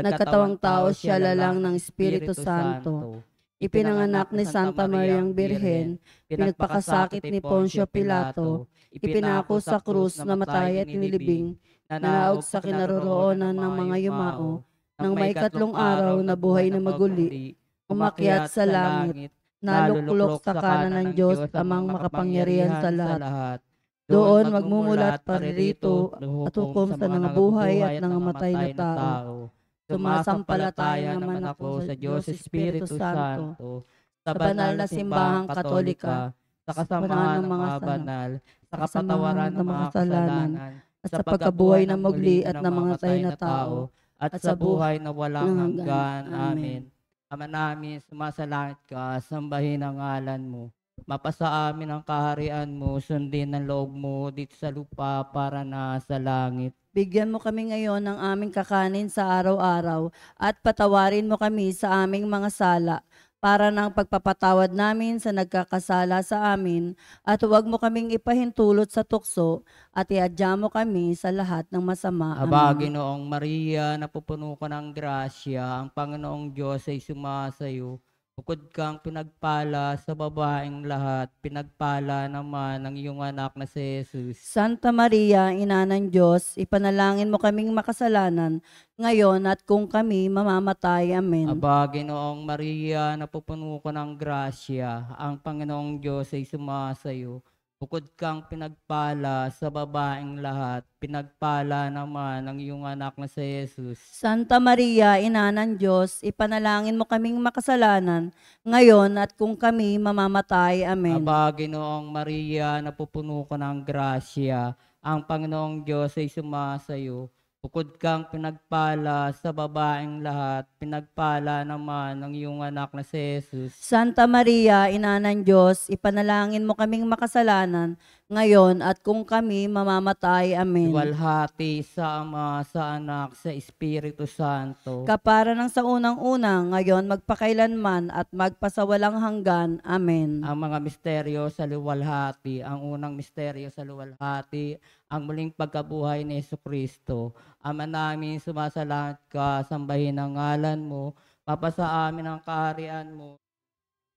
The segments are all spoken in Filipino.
nagkatawang tao siya lalang ng Espiritu Santo. Ipinanganak ni Santa Mariang Birhen, pinagpakasakit ni Poncio Pilato, ipinako sa krus, namatay at inilibing, nanaog sa kinaroroonan ng mga yumao, nang may ikatlong araw na buhay na maguli, umakyat sa langit, naluklok sa kanan ng Diyos amang makapangyarihan sa lahat. Doon magmumulat paririto at hukom sa nangabuhay at nangamatay na tao. Sumasampalataya naman ako sa Diyos Espiritu Santo, sa banal na simbahang katolika, sa kasamahan ng mga banal, sa kapatawaran ng mga kasalanan, at sa pagkabuhay ng mugli at ng mga patay na tao, at sa buhay na walang hanggan. Amen. Ama namin, sumasalangit ka, sambahin ang ngalan mo. Mapasa amin ang kaharian mo, sundin ang loob mo dito sa lupa para na sa langit. Bigyan mo kami ngayon ng aming kakanin sa araw-araw at patawarin mo kami sa aming mga sala para ng pagpapatawad namin sa nagkakasala sa amin at huwag mo kaming ipahintulot sa tukso at iadya mo kami sa lahat ng masama. Aba, Ginoong Maria, napupuno ka ng grasya, ang Panginoong Diyos ay sumasayo. Bukod kang pinagpala sa babaeng lahat, pinagpala naman ang iyong anak na si Jesus. Santa Maria, Ina ng Diyos, ipanalangin mo kaming makasalanan, ngayon at kung kami mamamatay. Amen. Aba, Ginoong Maria, napupuno ka ng grasya, ang Panginoong Diyos ay sumasayo. Bukod kang pinagpala sa babaeng lahat, pinagpala naman ang iyong anak na si Jesus. Santa Maria, Ina ng Diyos, ipanalangin mo kaming makasalanan, ngayon at kung kami mamamatay. Amen. Aba, Ginoong Maria, napupuno ka ng grasya, ang Panginoong Diyos ay sumasayo. Bukod kang pinagpala sa babaeng lahat, pinagpala naman ang iyong anak na si Jesus. Santa Maria, Ina ng Diyos, ipanalangin mo kaming makasalanan, ngayon at kung kami mamamatay. Amen. Luwalhati sa Ama, sa Anak, sa Espiritu Santo. Kapara ng sa unang-unang, ngayon magpakailanman at magpasawalang hanggan. Amen. Ang mga misteryo sa luwalhati, ang unang misteryo sa luwalhati, ang muling pagkabuhay ni Jesucristo. Ama namin, sumasalangit ka, sambahin ang ngalan mo, mapasa amin ang kaharian mo,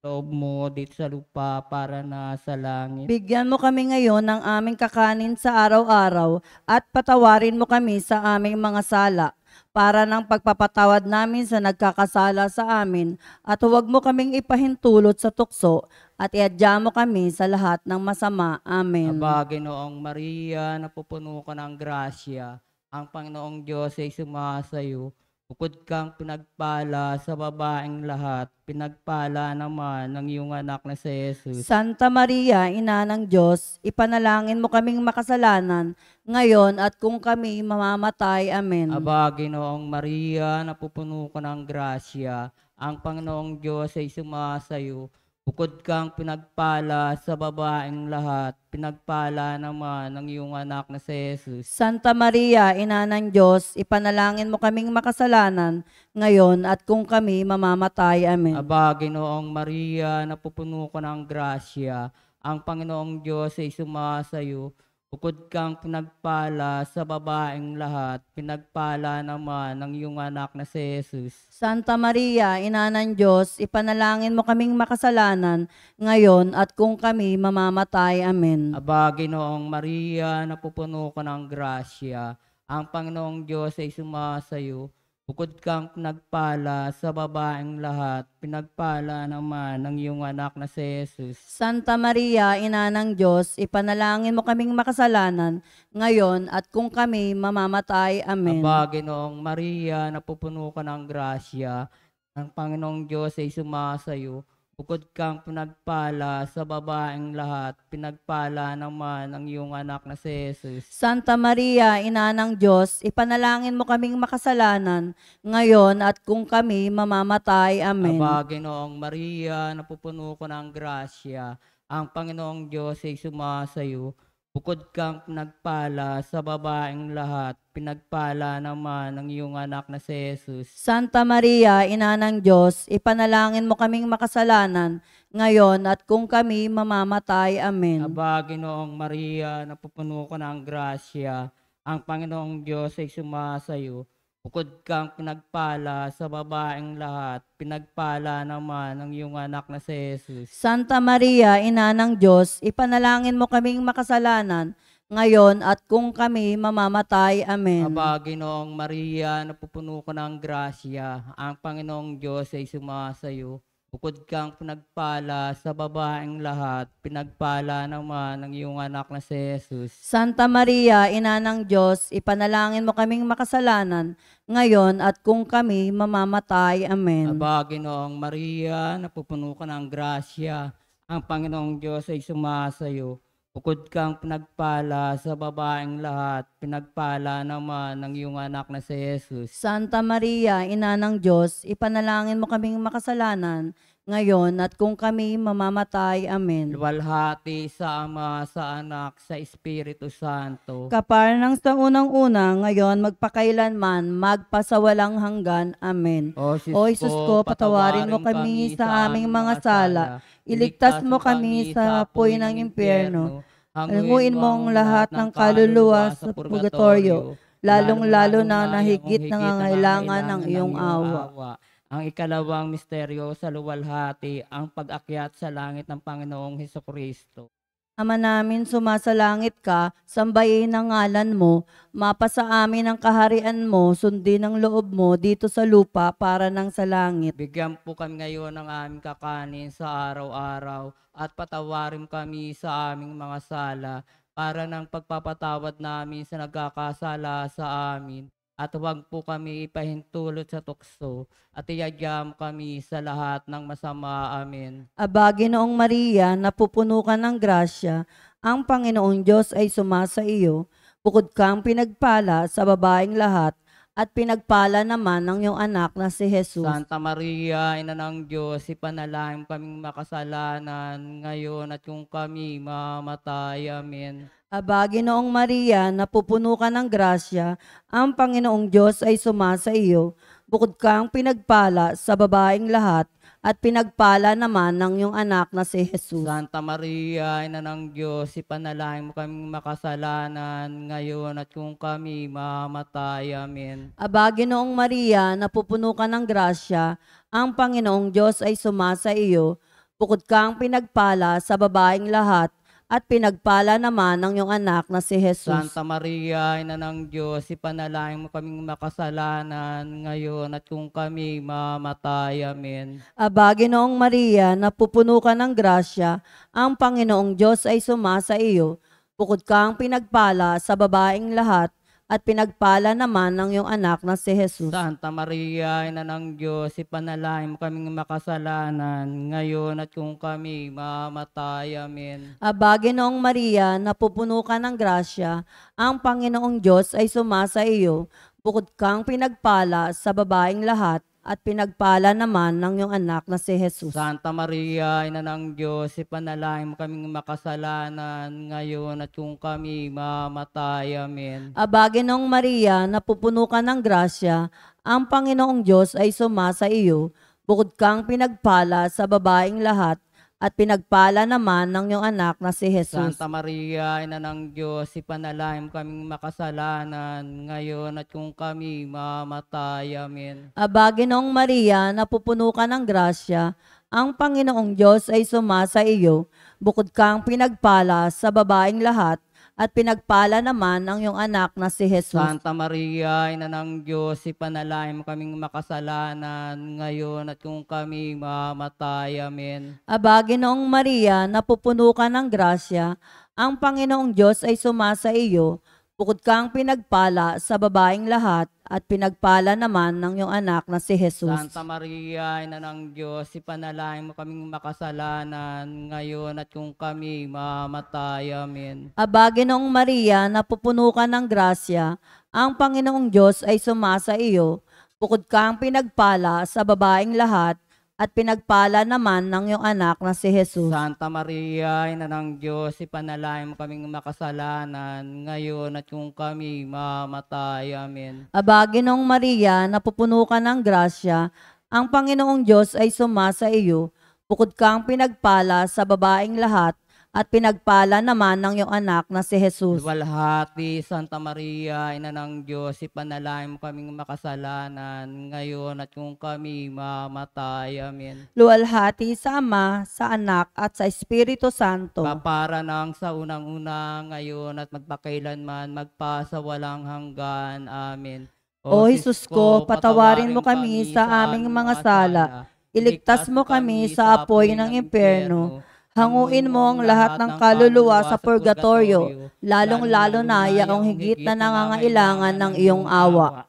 loob mo dito sa lupa para na sa langit. Bigyan mo kami ngayon ng aming kakanin sa araw-araw at patawarin mo kami sa aming mga sala para ng pagpapatawad namin sa nagkakasala sa amin at huwag mo kaming ipahintulot sa tukso at iadya mo kami sa lahat ng masama. Amen. Aba, Ginoong Maria, napupuno ka ng grasya, ang Panginoong Diyos ay sumasayo. Bukod kang pinagpala sa babaeng lahat, pinagpala naman ang iyong anak na si Jesus. Santa Maria, Ina ng Diyos, ipanalangin mo kaming makasalanan, ngayon at kung kami mamamatay. Amen. Aba, Ginoong Maria, napupuno ka ng grasya, ang Panginoong Diyos ay sumasayo. Bukod kang pinagpala sa babaeng lahat, pinagpala naman ang iyong anak na si Jesus. Santa Maria, Ina ng Diyos, ipanalangin mo kaming makasalanan, ngayon at kung kami mamamatay. Amen. Aba, Ginoong Maria, napupuno ka ng grasya, ang Panginoong Diyos ay sumasayo. Bukod kang pinagpala sa babaeng lahat, pinagpala naman ang iyong anak na si Jesus. Santa Maria, Ina ng Diyos, ipanalangin mo kaming makasalanan, ngayon at kung kami mamamatay. Amen. Aba, Ginoong Maria, napupuno ka ng grasya, ang Panginoong Diyos ay sumasayo. Bukod kang pinagpala sa babaeng lahat, pinagpala naman ang iyong anak na si Jesus. Santa Maria, Ina ng Diyos, ipanalangin mo kaming makasalanan, ngayon at kung kami mamamatay. Amen. Aba, Ginoong Maria, napupuno ka ng grasya, ang Panginoong Diyos ay sumasayo. Bukod kang pinagpala sa babaeng lahat, pinagpala naman ang iyong anak na si Jesus. Santa Maria, Ina ng Diyos, ipanalangin mo kaming makasalanan, ngayon at kung kami mamamatay. Amen. Aba, Ginoong Maria, napupuno ka ng grasya, ang Panginoong Diyos ay sumasayo. Bukod kang pinagpala sa babaeng lahat, pinagpala naman ang iyong anak na si Jesus. Santa Maria, Ina ng Diyos, ipanalangin mo kaming makasalanan, ngayon at kung kami mamamatay. Amen. Aba, Ginoong Maria, napupuno ka ng grasya, ang Panginoong Diyos ay sumasayo. Bukod kang pinagpala sa babaeng lahat, pinagpala naman ang iyong anak na si Jesus. Santa Maria, Ina ng Diyos, ipanalangin mo kaming makasalanan, ngayon at kung kami mamamatay. Amen. Aba, Ginoong Maria, napupuno ka ng grasya, ang Panginoong Diyos ay sumasayo. Bukod kang pinagpala sa babaeng lahat, pinagpala naman ang iyong anak na si Jesus. Santa Maria, Ina ng Diyos, ipanalangin mo kaming makasalanan, ngayon at kung kami mamamatay. Amen. Aba, Ginoong Maria, napupuno ka ng grasya, ang Panginoong Diyos ay sumasayo. Bukod kang pinagpala sa babaeng lahat, pinagpala naman ang iyong anak na si Jesus. Santa Maria, Ina ng Diyos, ipanalangin mo kaming makasalanan, ngayon at kung kami mamamatay. Amen. Luwalhati sa Ama, sa Anak, sa Espiritu Santo. Kapar ng sa unang-una, ngayon magpakailanman, magpasawalang hanggan. Amen. O Jesus ko, patawarin mo kami sa aming mga sala. Iligtas mo kami sa apoy ng impyerno. Alanguin mo ang lahat ng kaluluwa sa purgatorio, lalong-lalo na nahigit nangangailangan ng iyong awa. Ang ikalawang misteryo sa luwalhati, ang pag-akyat sa langit ng Panginoong Hesukristo. Ama namin, sumasalangit ka, sambahin ang ngalan mo, mapasa amin ang kaharian mo, sundin ang loob mo dito sa lupa para nang sa langit. Bigyan po kami ngayon ng aming kakanin sa araw-araw at patawarin kami sa aming mga sala para ng pagpapatawad namin sa nagkakasala sa amin. At huwag po kami ipahintulot sa tukso at iyagyam kami sa lahat ng masama. Amen. Aba, Ginoong Maria, napupuno ka ng grasya, ang Panginoong Diyos ay sumasa iyo, bukod kang pinagpala sa babaeng lahat, at pinagpala naman ng iyong anak na si Jesus. Santa Maria, Ina ng Diyos, ipanalangin kaming makasalanan ngayon at kung kami mamatay. Amen. Aba, Ginoong Maria, napupuno ka ng grasya, ang Panginoong Diyos ay sumasa iyo, bukod kang pinagpala sa babaeng lahat, at pinagpala naman ng iyong anak na si Jesus. Santa Maria, Ina ng Diyos, ipanalangin mo kaming makasalanan ngayon at kung kami mamatay. Amen. Aba, Ginoong Maria, napupuno ka ng grasya, ang Panginoong Diyos ay sumasa iyo, bukod kang pinagpala sa babaeng lahat, at pinagpala naman ng iyong anak na si Jesus. Santa Maria, Ina ng Diyos, ipanalangin mo kaming makasalanan ngayon at kung kami mamatay. Amen. Aba, Ginoong Maria, napupuno ka ng grasya, ang Panginoong Diyos ay sumasa iyo, bukod kang pinagpala sa babaeng lahat, at pinagpala naman ng iyong anak na si Jesus. Santa Maria, Ina ng Diyos, ipanalangin mo kaming makasalanan ngayon at kung kami mamatay. Amen. Aba, Ginoong Maria, napupuno ka ng grasya, ang Panginoong Diyos ay sumasa iyo, bukod kang pinagpala sa babaeng lahat, at pinagpala naman ng iyong anak na si Jesus. Santa Maria, Ina ng Diyos, ipanalangin mo kaming makasalanan ngayon at kung kami mamatay. Amen. Aba, Ginoong Maria, napupuno ka ng grasya, ang Panginoong Diyos ay sumasa iyo, bukod kang pinagpala sa babaeng lahat, at pinagpala naman ng iyong anak na si Jesus. Santa Maria, Ina ng Diyos, ipanalangin mo kaming makasalanan ngayon at kung kami mamatay. Amen. Aba, Ginoong Maria, napupuno ka ng grasya, ang Panginoong Diyos ay sumasa iyo, bukod kang pinagpala sa babaeng lahat, at pinagpala naman ng iyong anak na si Jesus. Santa Maria, Ina ng Diyos, ipanalangin mo kaming makasalanan ngayon at kung kami mamatay. Amen. Aba, Ginoong Maria, napupuno ka ng grasya, ang Panginoong Diyos ay sumasa iyo, bukod kang pinagpala sa babaeng lahat, at pinagpala naman ng iyong anak na si Jesus. Santa Maria, Ina ng Diyos, ipanalangin mo kaming makasalanan ngayon at kung kami mamatay. Amen. Aba, Ginoong Maria, napupuno ka ng grasya, ang Panginoong Diyos ay sumasa iyo, bukod kang pinagpala sa babaeng lahat, at pinagpala naman ng iyong anak na si Jesus. Santa Maria, Ina ng Diyos, ipanalangin mo kaming makasalanan ngayon at kung kami mamatay. Amen. Aba, Ginoong Maria, napupuno ka ng grasya, ang Panginoong Diyos ay sumasa iyo, bukod kang pinagpala sa babaeng lahat, at pinagpala naman ng iyong anak na si Jesus. Luwalhati, Santa Maria, Ina ng Diyos, ipanalangin mo kaming makasalanan, ngayon at kung kami mamatay. Amen. Luwalhati sa Ama, sa Anak, at sa Espiritu Santo. Kapara ng sa unang-una, ngayon at magpakailanman, magpasawalang hanggan. Amen. O Jesus ko, patawarin mo kami sa aming mga sala. Iligtas mo kami sa apoy ng impyerno. Hanguin mo ang lahat ng kaluluwa sa purgatorio, lalong-lalo na yaong higit na nangangailangan ng iyong awa.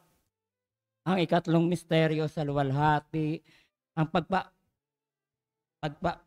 Ang ikatlong misteryo sa luwalhati, ang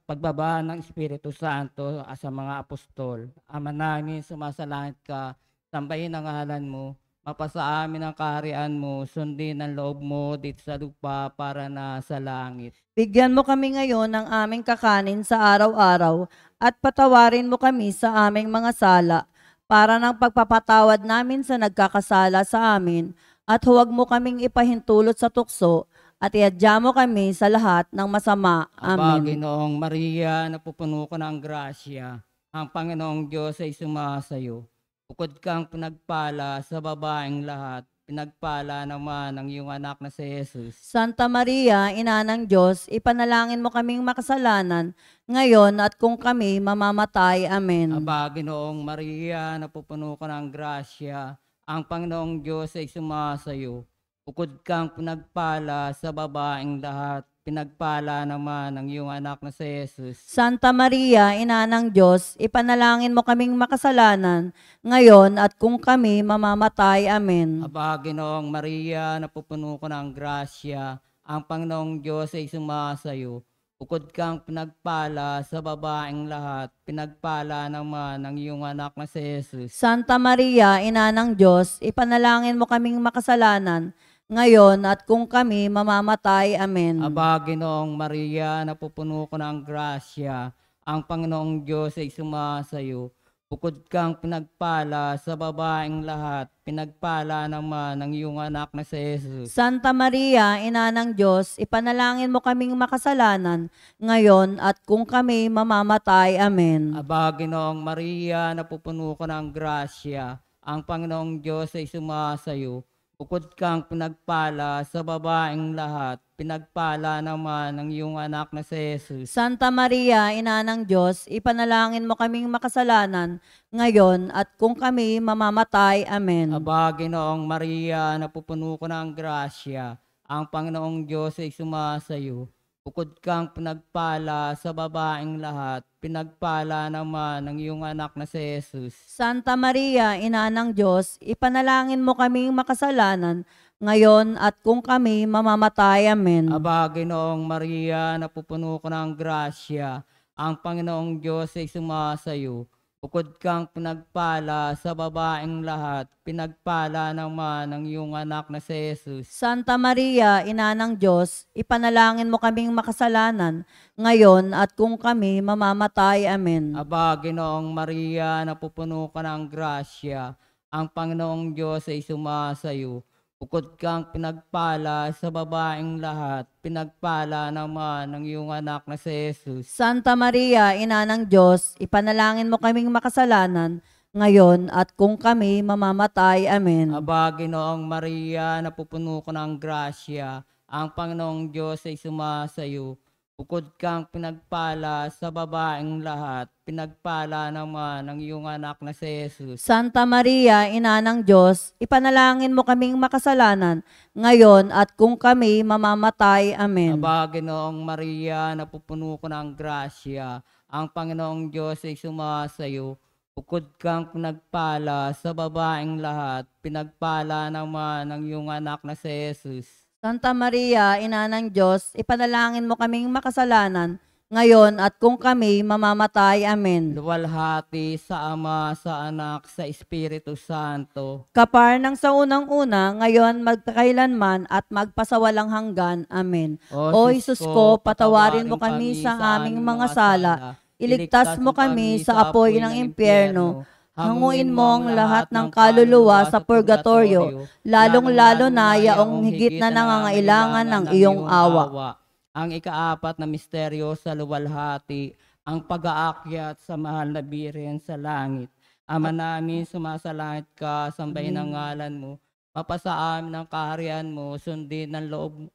pagbaba ng Espiritu Santo sa mga apostol. Ama namin, sumasalangit ka, sambahin ang ngalan mo, mapasa amin ang kaharian mo, sundin ang loob mo dito sa lupa para na sa langit. Bigyan mo kami ngayon ng aming kakanin sa araw-araw at patawarin mo kami sa aming mga sala para ng pagpapatawad namin sa nagkakasala sa amin at huwag mo kaming ipahintulot sa tukso at iadya mo kami sa lahat ng masama. Aba, Amen. Ginoong Maria, napupuno ko ng grasya, ang Panginoong Diyos ay sumasayo. Bukod kang pinagpala sa babaeng lahat, pinagpala naman ang iyong anak na si Jesus. Santa Maria, Ina ng Diyos, ipanalangin mo kaming makasalanan, ngayon at kung kami mamamatay. Amen. Aba, Ginoong Maria, napupuno ko ng grasya, ang Panginoong Diyos ay sumasayo. Bukod kang pinagpala sa babaeng lahat, pinagpala naman ang iyong anak na si Jesus. Santa Maria, Ina ng Diyos, ipanalangin mo kaming makasalanan, ngayon at kung kami mamamatay. Amen. Aba, Ginoong Maria, napupuno ko ng grasya, ang Panginoong Diyos ay sumasayo. Bukod kang pinagpala sa babaeng lahat, pinagpala naman ang iyong anak na si Jesus. Santa Maria, Ina ng Diyos, ipanalangin mo kaming makasalanan, ngayon at kung kami mamamatay. Amen. Aba, Ginoong Maria, napupuno ko ng grasya, ang Panginoong Diyos ay sumasayo. Bukod kang pinagpala sa babaeng lahat, pinagpala naman ang iyong anak na si Jesus. Santa Maria, Ina ng Diyos, ipanalangin mo kaming makasalanan, ngayon at kung kami mamamatay. Amen. Aba, Ginoong Maria, napupuno ko ng grasya, ang Panginoong Diyos ay sumasayo. Bukod kang pinagpala sa babaeng lahat, pinagpala naman ang iyong anak na si Jesus. Santa Maria, Ina ng Diyos, ipanalangin mo kaming makasalanan, ngayon at kung kami mamamatay. Amen. Aba, Ginoong Maria, napupuno ko ng grasya, ang Panginoong Diyos ay sumasayo. Bukod kang pinagpala sa babaeng lahat, pinagpala naman ang iyong anak na si Jesus. Santa Maria, Ina ng Diyos, ipanalangin mo kaming makasalanan, ngayon at kung kami mamamatay. Amen. Aba, Ginoong Maria, napupuno ko ng grasya, ang Panginoong Diyos ay sumasayo. Bukod kang pinagpala sa babaeng lahat, pinagpala naman ang iyong anak na si Jesus. Santa Maria, Ina ng Diyos, ipanalangin mo kaming makasalanan, ngayon at kung kami mamamatay. Amen. Aba, Ginoong Maria, napupuno ka ng grasya, ang Panginoong Diyos ay sumasayo. Bukod kang pinagpala sa babaeng lahat, pinagpala naman ang iyong anak na si Jesus. Santa Maria, Ina ng Diyos, ipanalangin mo kaming makasalanan, ngayon at kung kami mamamatay. Amen. Aba, Ginoong Maria, napupuno ko ng grasya, ang Panginoong Diyos ay sumasayo. Bukod kang pinagpala sa babaeng lahat, pinagpala naman ang iyong anak na si Jesus. Santa Maria, Ina ng Diyos, ipanalangin mo kaming makasalanan, ngayon at kung kami mamamatay. Amen. Aba, Ginoong Maria, napupuno ko ng grasya, ang Panginoong Diyos ay sumasayo. Bukod kang pinagpala sa babaeng lahat, pinagpala naman ang iyong anak na si Jesus. Santa Maria, Ina ng Diyos, ipanalangin mo kaming makasalanan, ngayon at kung kami mamamatay. Amen. Luwalhati sa Ama, sa Anak, sa Espiritu Santo. Kapar ng sa unang-una, ngayon magkakailanman at magpasawalang hanggan. Amen. O Jesus ko, patawarin mo kami sa aming mga sala. Iligtas mo kami sa apoy ng impyerno. Hanguin mo ang lahat ng kaluluwa sa purgatorio, lalong-lalo na yaong higit na nangangailangan ng iyong awa. Ang ikaapat na misteryo sa luwalhati, ang pag-aakyat sa mahal na Birhen sa langit. Ama namin, sumasalangit ka, sambahin ang ngalan mo, mapasa amin ang kaharian mo, sundin ang loob mo.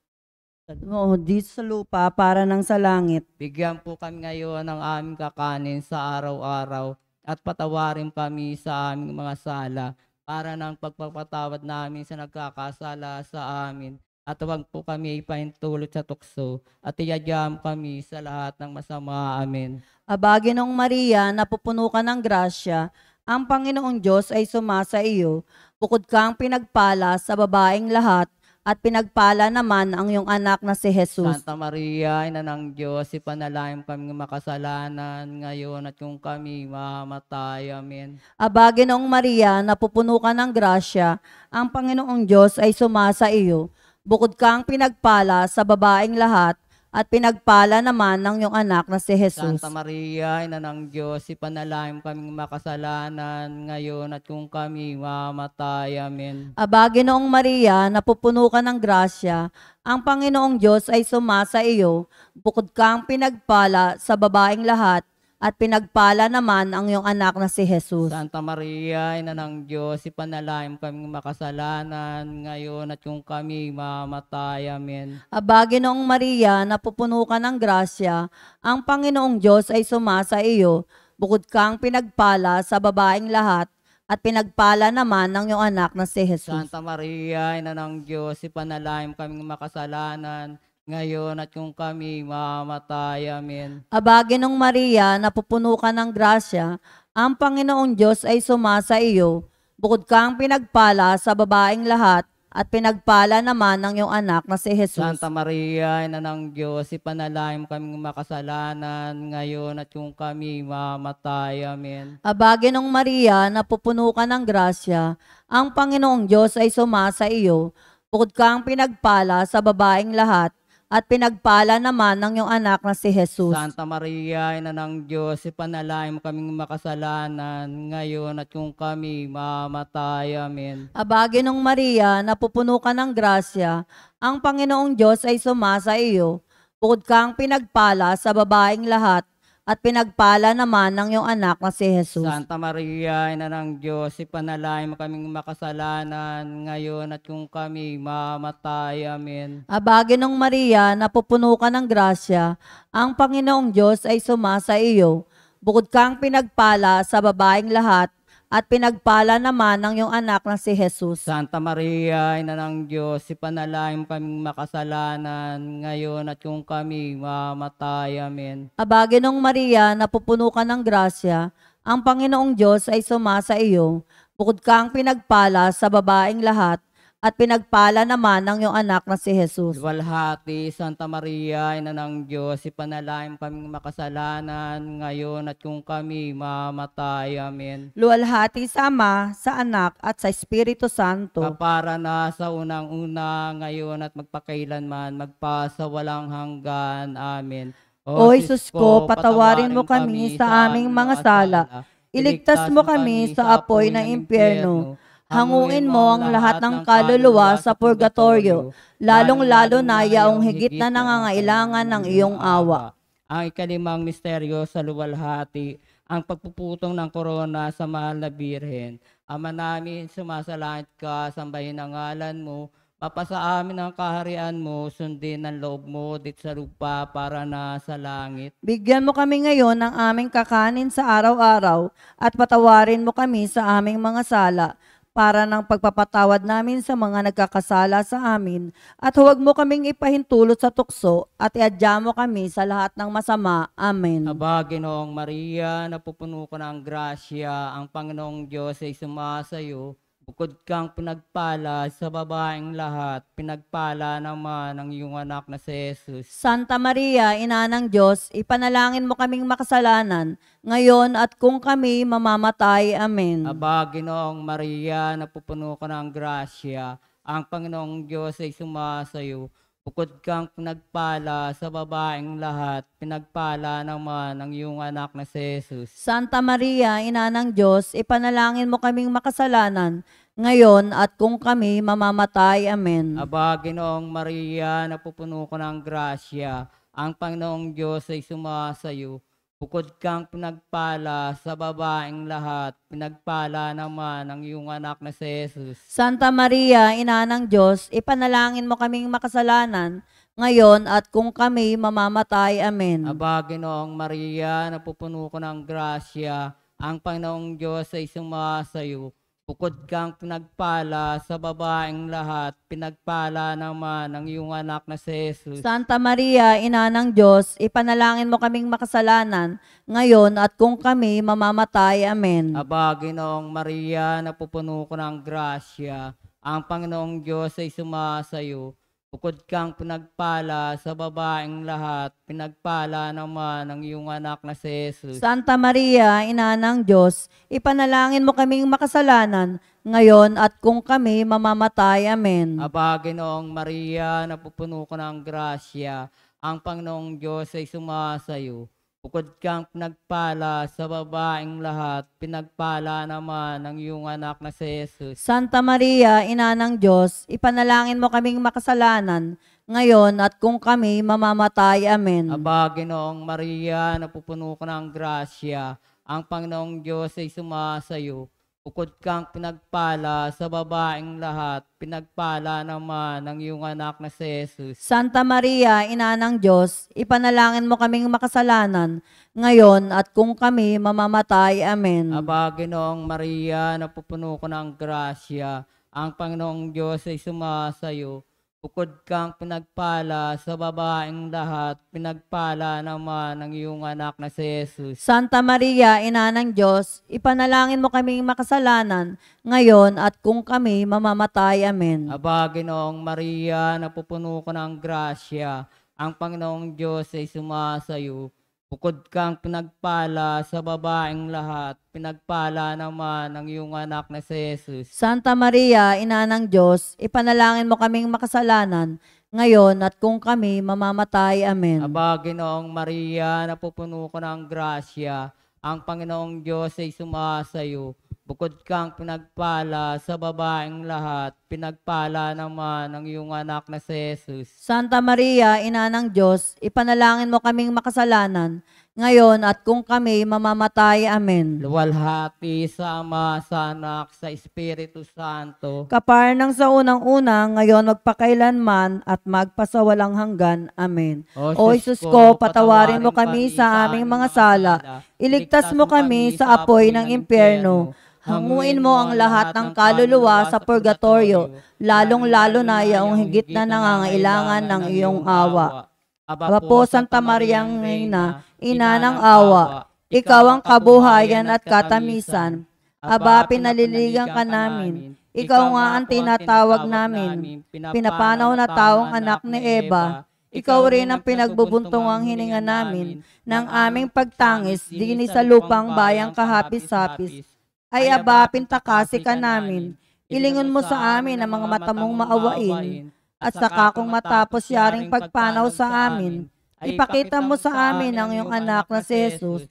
Oo, dito sa lupa para nang sa langit. Bigyan po kami ngayon ng aming kakanin sa araw-araw at patawarin kami sa aming mga sala para ng pagpapatawad namin sa nagkakasala sa amin. At huwag po kami ipahintulot sa tukso at iyadyam kami sa lahat ng masama. Amen. Aba, Ginoong Maria, napupuno ka ng grasya, ang Panginoong Diyos ay sumasa iyo. Bukod kang pinagpala sa babaeng lahat, at pinagpala naman ang iyong anak na si Jesus. Santa Maria, Ina ng Diyos, ipanalangin kami makasalanan ngayon at kung kami mamatay. Amen. Aba, Ginoong Maria, napupuno ka ng grasya, ang Panginoong Diyos ay sumasa iyo. Bukod kang pinagpala sa babaeng lahat, at pinagpala naman ng iyong anak na si Jesus. Santa Maria, Ina ng Diyos, ipanalangin kami makasalanan ngayon at kung kami mamatay. Amen. Aba, Ginoong Maria, napupuno ka ng grasya, ang Panginoong Diyos ay sumasa iyo. Bukod kang pinagpala sa babaeng lahat, at pinagpala naman ang iyong anak na si Jesus. Santa Maria, Ina ng Diyos, ipanalangin kami makasalanan ngayon at kung kami mamatay. Amen. Aba, Ginoong Maria, napupuno ka ng grasya, ang Panginoong Diyos ay sumasa iyo. Bukod kang pinagpala sa babaeng lahat, at pinagpala naman ng iyong anak na si Jesus. Santa Maria, Ina ng Diyos, ipanalangin kami makasalanan ngayon at kung kami mamatay. Amen. Aba, Ginoong Maria, napupuno ka ng grasya, ang Panginoong Diyos ay sumasa iyo. Bukod kang pinagpala sa babaeng lahat, at pinagpala naman ng iyong anak na si Jesus. Santa Maria, Ina ng Diyos, ipanalangin kami makasalanan ngayon at kung kami mamatay. Amen. Aba, Ginoong Maria, napupuno ka ng grasya, ang Panginoong Diyos ay sumasa iyo. Bukod kang pinagpala sa babaeng lahat, at pinagpala naman ng iyong anak na si Jesus. Santa Maria, Ina ng Diyos, ipanalangin mo kaming makasalanan ngayon at kung kami mamatay. Amen. Aba, Ginoong Maria, napupuno ka ng grasya, ang Panginoong Diyos ay sumasa iyo. Bukod kang pinagpala sa babaeng lahat, at pinagpala naman ng iyong anak na si Jesus. Santa Maria, Ina ng Diyos, ipanalangin mo kaming makasalanan ngayon at kung kami mamatay. Amen. Aba, Ginoong Maria, napupuno ka ng grasya, ang Panginoong Diyos ay sumasa iyo. Bukod kang pinagpala sa babaeng lahat, at pinagpala naman ng iyong anak na si Jesus. Santa Maria, Ina ng Diyos, ipanalangin mo kaming makasalanan ngayon at kung kami mamatay. Amen. Aba, Ginoong Maria, napupuno ka ng grasya, ang Panginoong Diyos ay sumasa iyo. Bukod kang pinagpala sa babaeng lahat, at pinagpala naman ng iyong anak na si Jesus. Luwalhati, Santa Maria, Ina ng Diyos, ipanalangin kaming makasalanan ngayon at kung kami mamatay. Amen. Luwalhati sa Ama, sa Anak, at sa Espiritu Santo. Kapara na sa unang-una, ngayon at magpakailanman, magpasawalang hanggan. Amen. O Jesus ko, patawarin mo kami sa aming mga sala. Iligtas mo kami sa apoy ng impyerno. Hanguin mo ang lahat ng kaluluwa sa purgatorio, lalong-lalo na yaong higit na nangangailangan ng iyong awa. Ang ikalimang misteryo sa luwalhati, ang pagpuputong ng korona sa mahal na Birhen. Ama namin, sumasalangit ka, sambahin ang ngalan mo, mapasa amin ang kaharian mo, sundin ang loob mo dito sa lupa para na sa langit. Bigyan mo kami ngayon ng aming kakanin sa araw-araw, at patawarin mo kami sa aming mga sala, para ng pagpapatawad namin sa mga nagkakasala sa amin, at huwag mo kaming ipahintulot sa tukso, at iadya mo kami sa lahat ng masama. Amen. Aba, Ginoong Maria, napupuno ka ng grasya, ang Panginoong Diyos ay sumasayo. Bukod kang pinagpala sa babaeng lahat, pinagpala naman ang iyong anak na si Jesus. Santa Maria, Ina ng Diyos, ipanalangin mo kaming makasalanan, ngayon at kung kami mamamatay. Amen. Aba, Ginoong Maria, napupuno ka ng grasya, ang Panginoong Diyos ay sumasayo. Bukod kang pinagpala sa babaeng lahat, pinagpala naman ang iyong anak na si Jesus. Santa Maria, Ina ng Diyos, ipanalangin mo kaming makasalanan, ngayon at kung kami mamamatay. Amen. Aba, Ginoong Maria, napupuno ka ng grasya, ang Panginoong Diyos ay sumasayo. Bukod kang pinagpala sa babaeng lahat, pinagpala naman ang iyong anak na si Jesus. Santa Maria, Ina ng Diyos, ipanalangin mo kaming makasalanan, ngayon at kung kami mamamatay. Amen. Aba, Ginoong Maria, napupuno ko ng grasya, ang Panginoong Diyos ay sumasayo. Bukod kang pinagpala sa babaeng lahat, pinagpala naman ang iyong anak na si Jesus. Santa Maria, Ina ng Diyos, ipanalangin mo kaming makasalanan, ngayon at kung kami mamamatay. Amen. Aba, Ginoong Maria, napupuno ko ng grasya, ang Panginoong Diyos ay sumasayo. Bukod kang pinagpala sa babaeng lahat, pinagpala naman ang iyong anak na si Jesus. Santa Maria, Ina ng Diyos, ipanalangin mo kaming makasalanan, ngayon at kung kami mamamatay. Amen. Aba, Ginoong Maria, napupuno ko ng grasya, ang Panginoong Diyos ay sumasayo. Bukod kang pinagpala sa babaeng lahat, pinagpala naman ang iyong anak na si Jesus. Santa Maria, Ina ng Diyos, ipanalangin mo kaming makasalanan, ngayon at kung kami mamamatay. Amen. Aba, Ginoong Maria, napupuno ko ng grasya, ang Panginoong Diyos ay sumasayo. Bukod kang pinagpala sa babaeng lahat, pinagpala naman ang iyong anak na si Jesus. Santa Maria, Ina ng Diyos, ipanalangin mo kaming makasalanan, ngayon at kung kami mamamatay. Amen. Aba, Ginoong Maria, napupuno ko ng grasya, ang Panginoong Diyos ay sumasayo. Bukod kang pinagpala sa babaeng lahat, pinagpala naman ang iyong anak na si Jesus. Santa Maria, Ina ng Diyos, ipanalangin mo kaming makasalanan, ngayon at kung kami mamamatay. Amen. Aba, Ginoong Maria, napupuno ko ng grasya, ang Panginoong Diyos ay sumasayo. Bukod kang pinagpala sa babaeng lahat, pinagpala naman ang iyong anak na si Jesus. Santa Maria, Ina ng Diyos, ipanalangin mo kaming makasalanan, ngayon at kung kami mamamatay. Amen. Aba, Ginoong Maria, napupuno ko ng grasya, ang Panginoong Diyos ay sumasayo. Bukod kang pinagpala sa babaeng lahat, pinagpala naman ang iyong anak na si Jesus. Santa Maria, Ina ng Diyos, ipanalangin mo kaming makasalanan, ngayon at kung kami mamamatay. Amen. Luwalhati sa Ama, sa Anak, sa Espiritu Santo. Kaparang sa unang-una, ngayon magpakailanman at magpasawalang hanggan. Amen. O Jesus ko, patawarin mo kami sa aming mga sala. Iligtas mo kami sa apoy ng impyerno. Hanguin mo ang lahat ng kaluluwa sa purgatorio, lalong-lalo na yaong higit na nangangailangan ng iyong awa. Aba po, Santa Mariang Reina, Ina ng awa, ikaw ang kabuhayan at katamisan. Aba, pinaliligan ka namin. Ikaw nga ang tinatawag namin. Pinapanaw na taong anak ni Eva. Ikaw rin ang pinagbubuntong hininga namin ng aming pagtangis dini sa lupang bayang kahapis-hapis. Ay aba, pintakasi ka namin. Ilingon mo sa amin ang mga mata mong maawain. At saka kung matapos yaring pagpanaw sa amin, ipakita mo sa amin ang iyong anak na si Jesus.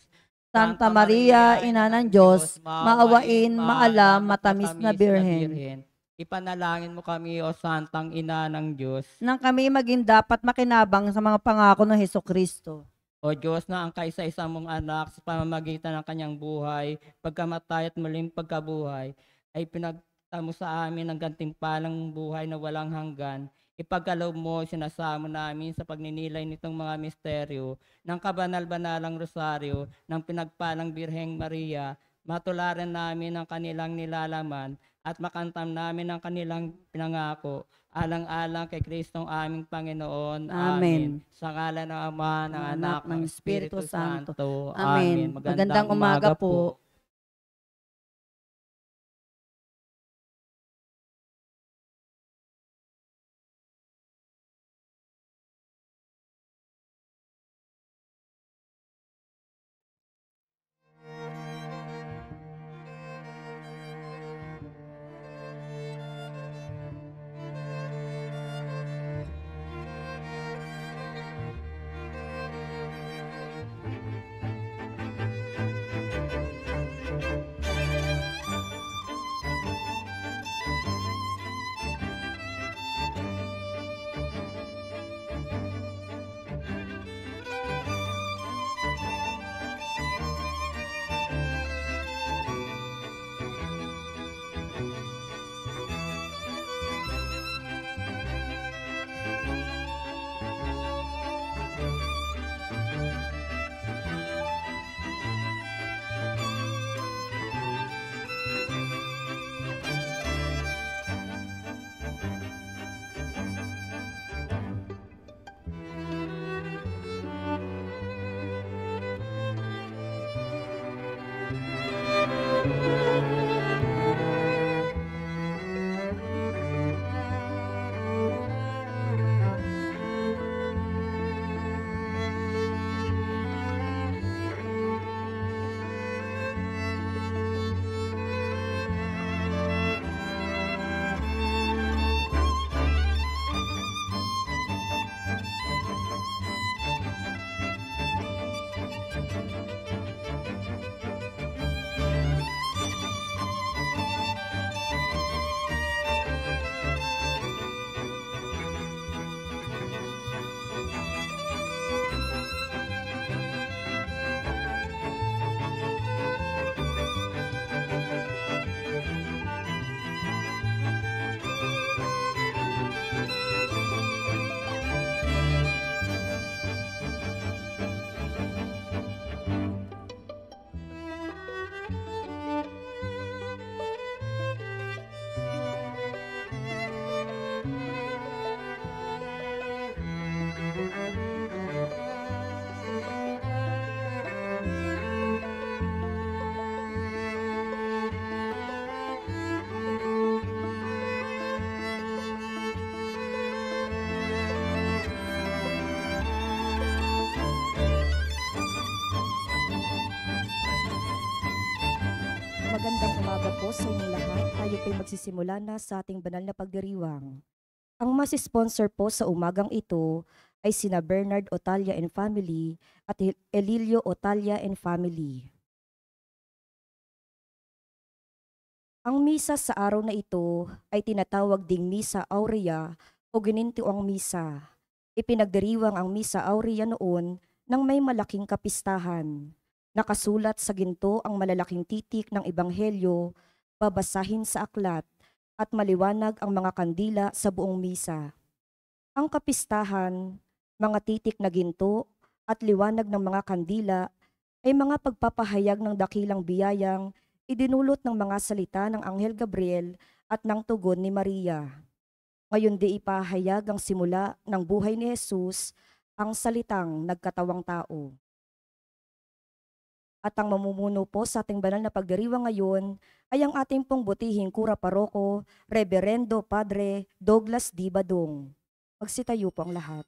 Santa Maria, Ina ng Diyos, maawain, maalam, matamis na Birhen. Ipanalangin mo kami, O Santang Ina ng Diyos, Nang kami maging dapat makinabang sa mga pangako ng Hesukristo. O Diyos na ang kaisa-isa mong anak sa pamamagitan ng kanyang buhay, pagkamatay at muling pagkabuhay, ay pinagtamo sa amin ng gantimpalang buhay na walang hanggan. Ipagkaloob mo, sinasamo namin sa pagninilay nitong mga misteryo ng kabanal-banalang rosaryo ng pinagpalang Birheng Maria, matularan namin ang kanilang nilalaman at makantam namin ang kanilang pinangako. Alang-alang kay Kristong aming Panginoon. Amen. Sa ngalan ng Ama, ng Anak, ng Espiritu Santo. Amen. Magandang umaga po. Magandang umaga po sa inyong lahat. Tayo po'y magsisimula na sa ating banal na pagdiriwang. Ang mas-sponsor po sa umagang ito ay sina Bernard Otalia and Family at Elilio Otalia and Family. Ang misa sa araw na ito ay tinatawag ding Misa Aurea o Ginintiang Misa. Ipinagdiriwang ang Misa Aurea noon nang may malaking kapistahan. Nakasulat sa ginto ang malalaking titik ng ebanghelyo, babasahin sa aklat, at maliwanag ang mga kandila sa buong misa. Ang kapistahan, mga titik na ginto, at liwanag ng mga kandila ay mga pagpapahayag ng dakilang biyayang idinulot ng mga salita ng Anghel Gabriel at ng tugon ni Maria. Ngayon di ipahayag ang simula ng buhay ni Jesus, ang salitang nagkatawang tao. At ang mamumuno po sa ating banal na pagdiriwang ngayon ay ang ating pong butihing Kura Paroko, Reverendo Padre Douglas D. Badong. Magsitayo po ang lahat.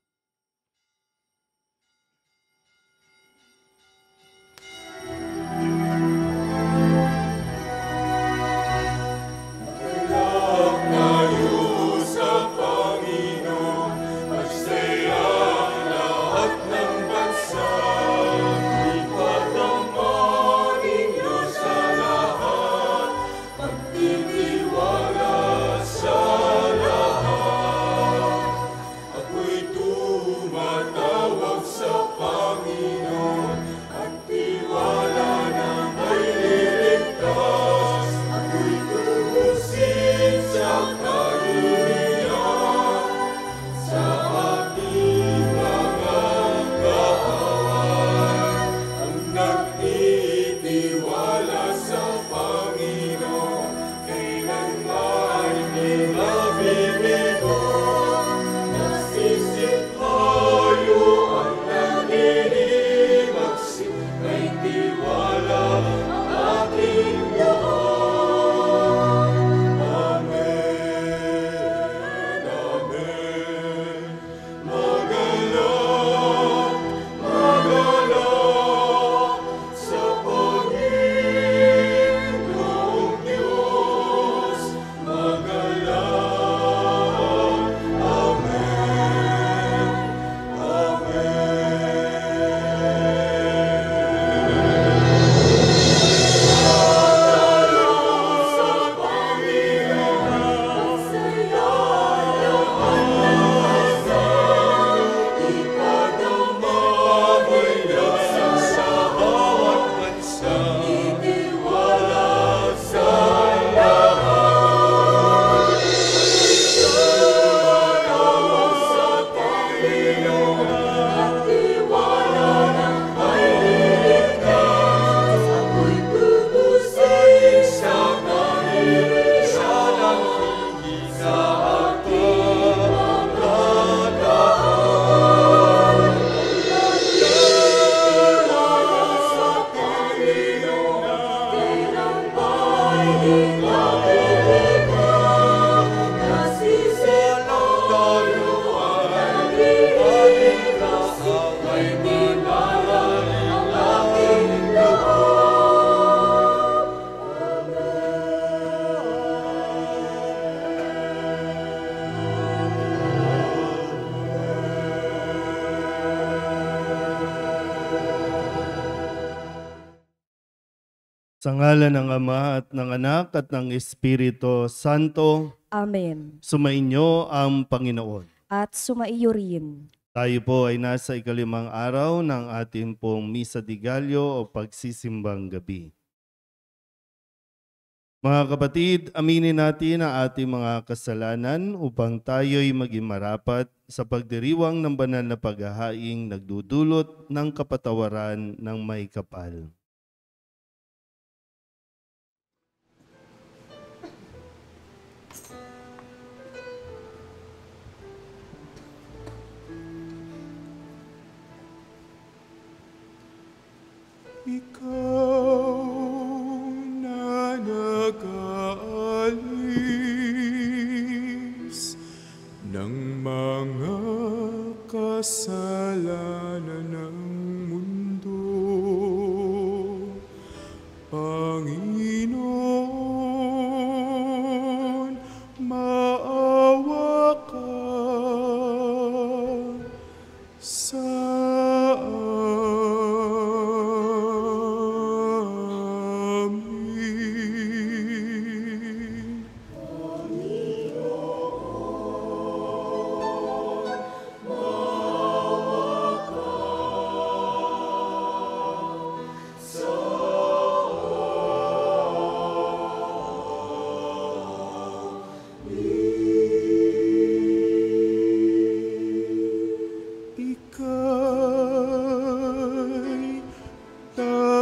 Sa ngalan ng Ama at ng Anak at ng Espiritu Santo, Amen. sumainyo ang Panginoon. At sumaiyo rin. Tayo po ay nasa ikalimang araw ng ating pong Misa de Gallo o pagsisimbang gabi. Mga kapatid, aminin natin ang ating mga kasalanan upang tayo'y maging marapat sa pagdiriwang ng banal na paghahaing nagdudulot ng kapatawaran ng may kapal. Ikaw na nag-aalis ng mga kasalanan ng mundo, Panginoon.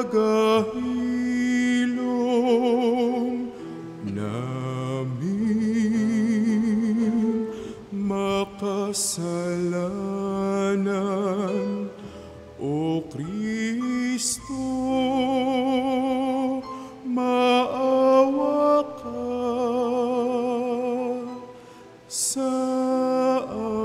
pagahilom namin makasalanan, O Kristo, maawa ka sa amin.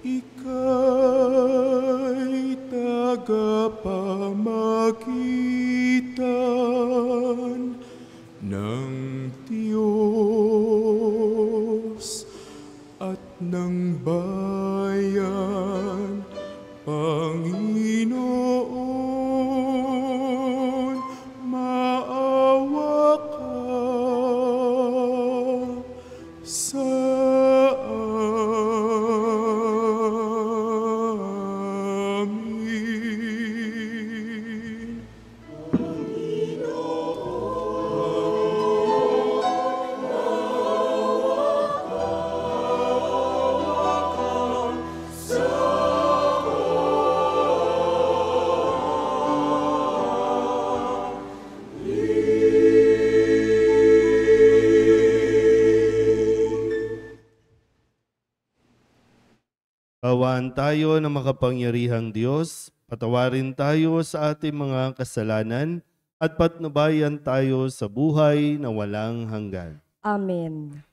Ika'y tagapamagitan ng Diyos at ng bayan, Panginoon, maawa ka sa amin. Kawaan tayo ng makapangyarihang Diyos, patawarin tayo sa ating mga kasalanan at patnubayan tayo sa buhay na walang hanggan. Amen.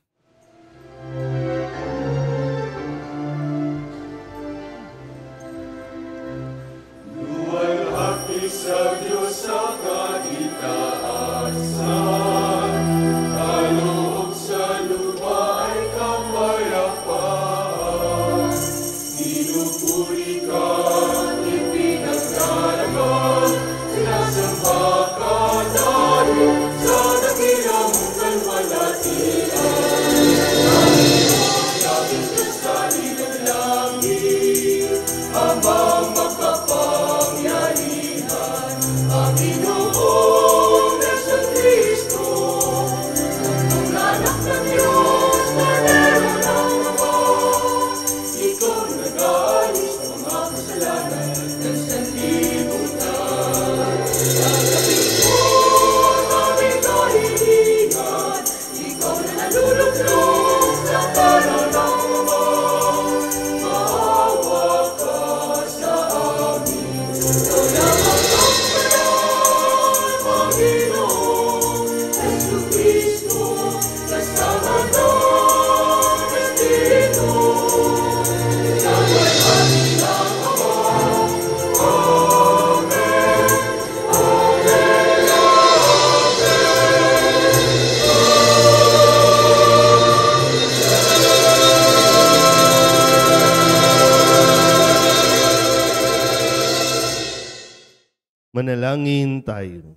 Manalangin tayo.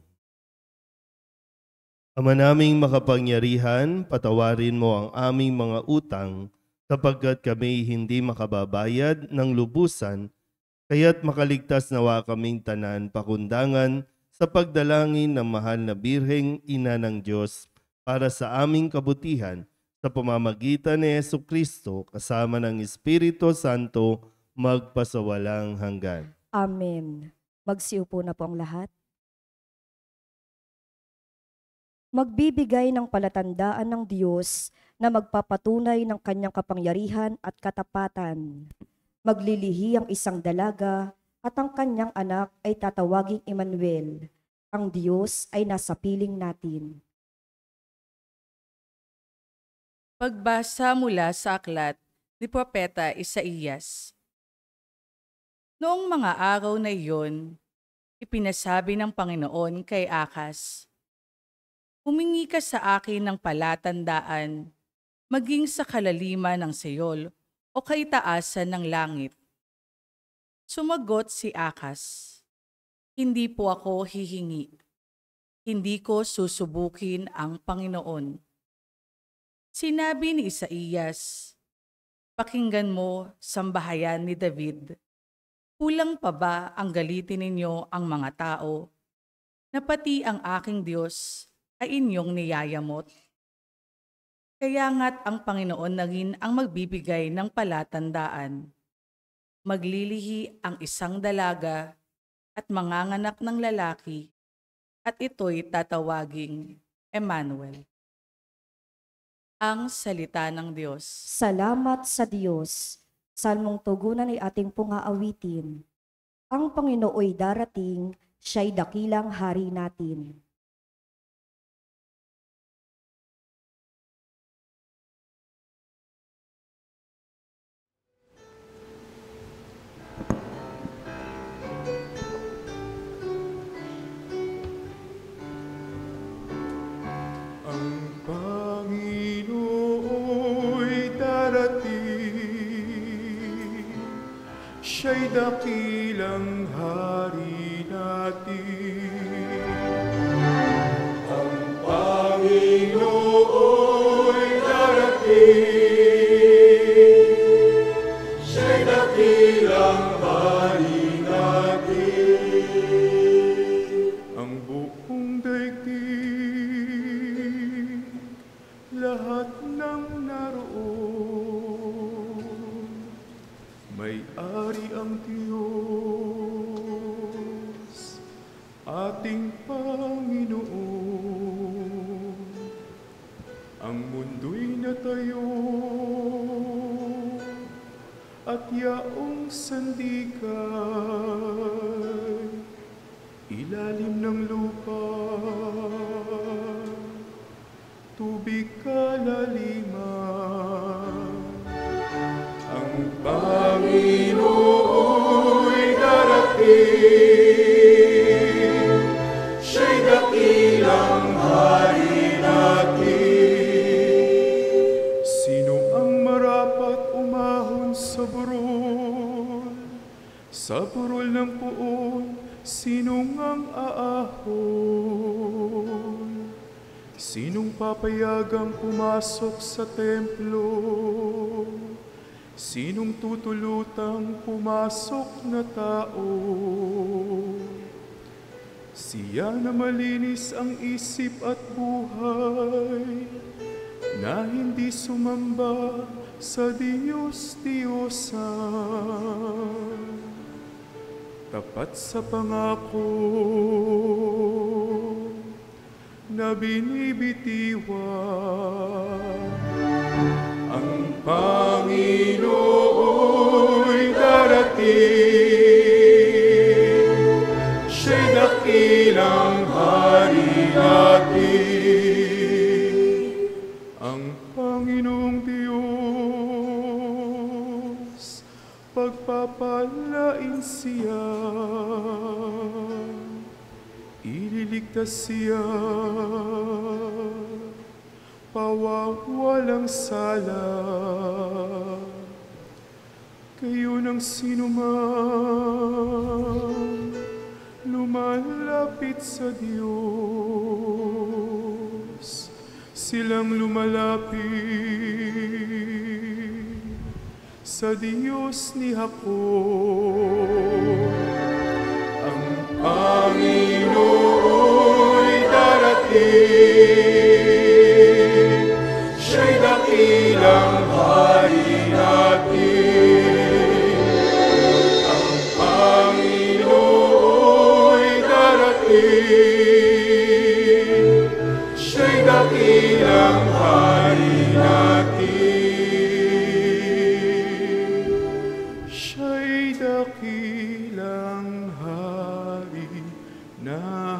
Ama naming makapangyarihan, patawarin mo ang aming mga utang sapagkat kami hindi makababayad ng lubusan, kaya't makaligtas nawa kaming tanan pakundangan sa pagdalangin ng mahal na Birheng Ina ng Diyos para sa aming kabutihan sa pamamagitan ni Jesucristo kasama ng Espiritu Santo magpasawalang hanggan. Amen. Magsiupo na po ang lahat. Magbibigay ng palatandaan ng Diyos na magpapatunay ng kanyang kapangyarihan at katapatan. Maglilihi ang isang dalaga at ang kanyang anak ay tatawaging Emmanuel. Ang Diyos ay nasa piling natin. Pagbasa mula sa aklat ni Propeta Isaías. Noong mga araw na iyon, ipinasabi ng Panginoon kay Akas, "Humingi ka sa akin ng palatandaan, maging sa kalaliman ng Seol o kaitaasan ng langit." Sumagot si Akas, "Hindi po ako hihingi. hindi ko susubukin ang Panginoon. Sinabi ni Isaías, pakinggan mo, sambahayan ni David. Kulang pa ba ang galitin ninyo ang mga tao, na pati ang aking Diyos ay inyong niyayamot? Kaya nga't ang Panginoon naging ang magbibigay ng palatandaan. Maglilihi ang isang dalaga at manganganak ng lalaki, at ito'y tatawaging Emmanuel. Ang salita ng Diyos. Salamat sa Diyos. Salmong tugunan ay ating pungaawitin. Ang Panginooy darating, siya'y dakilang hari natin. Ang Panginooy darating, siya'y dakilang hari natin. Ang Panginooy darating, siya'y dakilang hari natin. Ang buong daigdig, lahat ng naroon, may-ari ang Diyos, ating Panginoon. Ang mundo'y natayo, at yaong sandigay, ilalim ng lupa, tubig kalaliman. Ang Panginooy darating, siya'y dakilang hari natin. Sino ang marapat umahon sa burol? Sa burol ng puon, sinong ang aahon? Sinong papayagang pumasok sa templo? Sinong tutulutang pumasok na tao? Siya na malinis ang isip at buhay, na hindi sumamba sa Diyos-Diyosan. Tapat sa pangako na binibitiwan. Ang Panginooy darating, siya'y dakilang hari natin. Ang Panginoong Diyos, pagpapalain siya, ililigtas siya, pawawalang sala. Kayo ng sinumang lumalapit sa Diyos, silang lumalapit sa Diyos ni Jacob. Ang Panginooy darating, siya'y dakilang hari natin. Ang Panginooy darating, siya'y dakilang hari natin. Siya'y dakilang hari natin.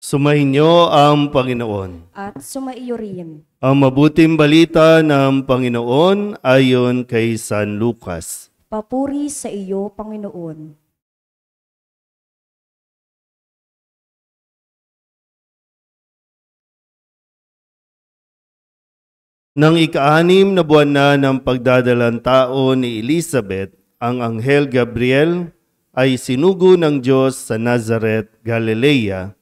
Sumainyo ang Panginoon. At sumaiyo rin. Ang mabuting balita ng Panginoon ayon kay San Lucas. Papuri sa iyo, Panginoon. Nang ika-6 na buwan na ng pagdadalang tao ni Elizabeth, ang Anghel Gabriel ay sinugo ng Diyos sa Nazareth, Galilea,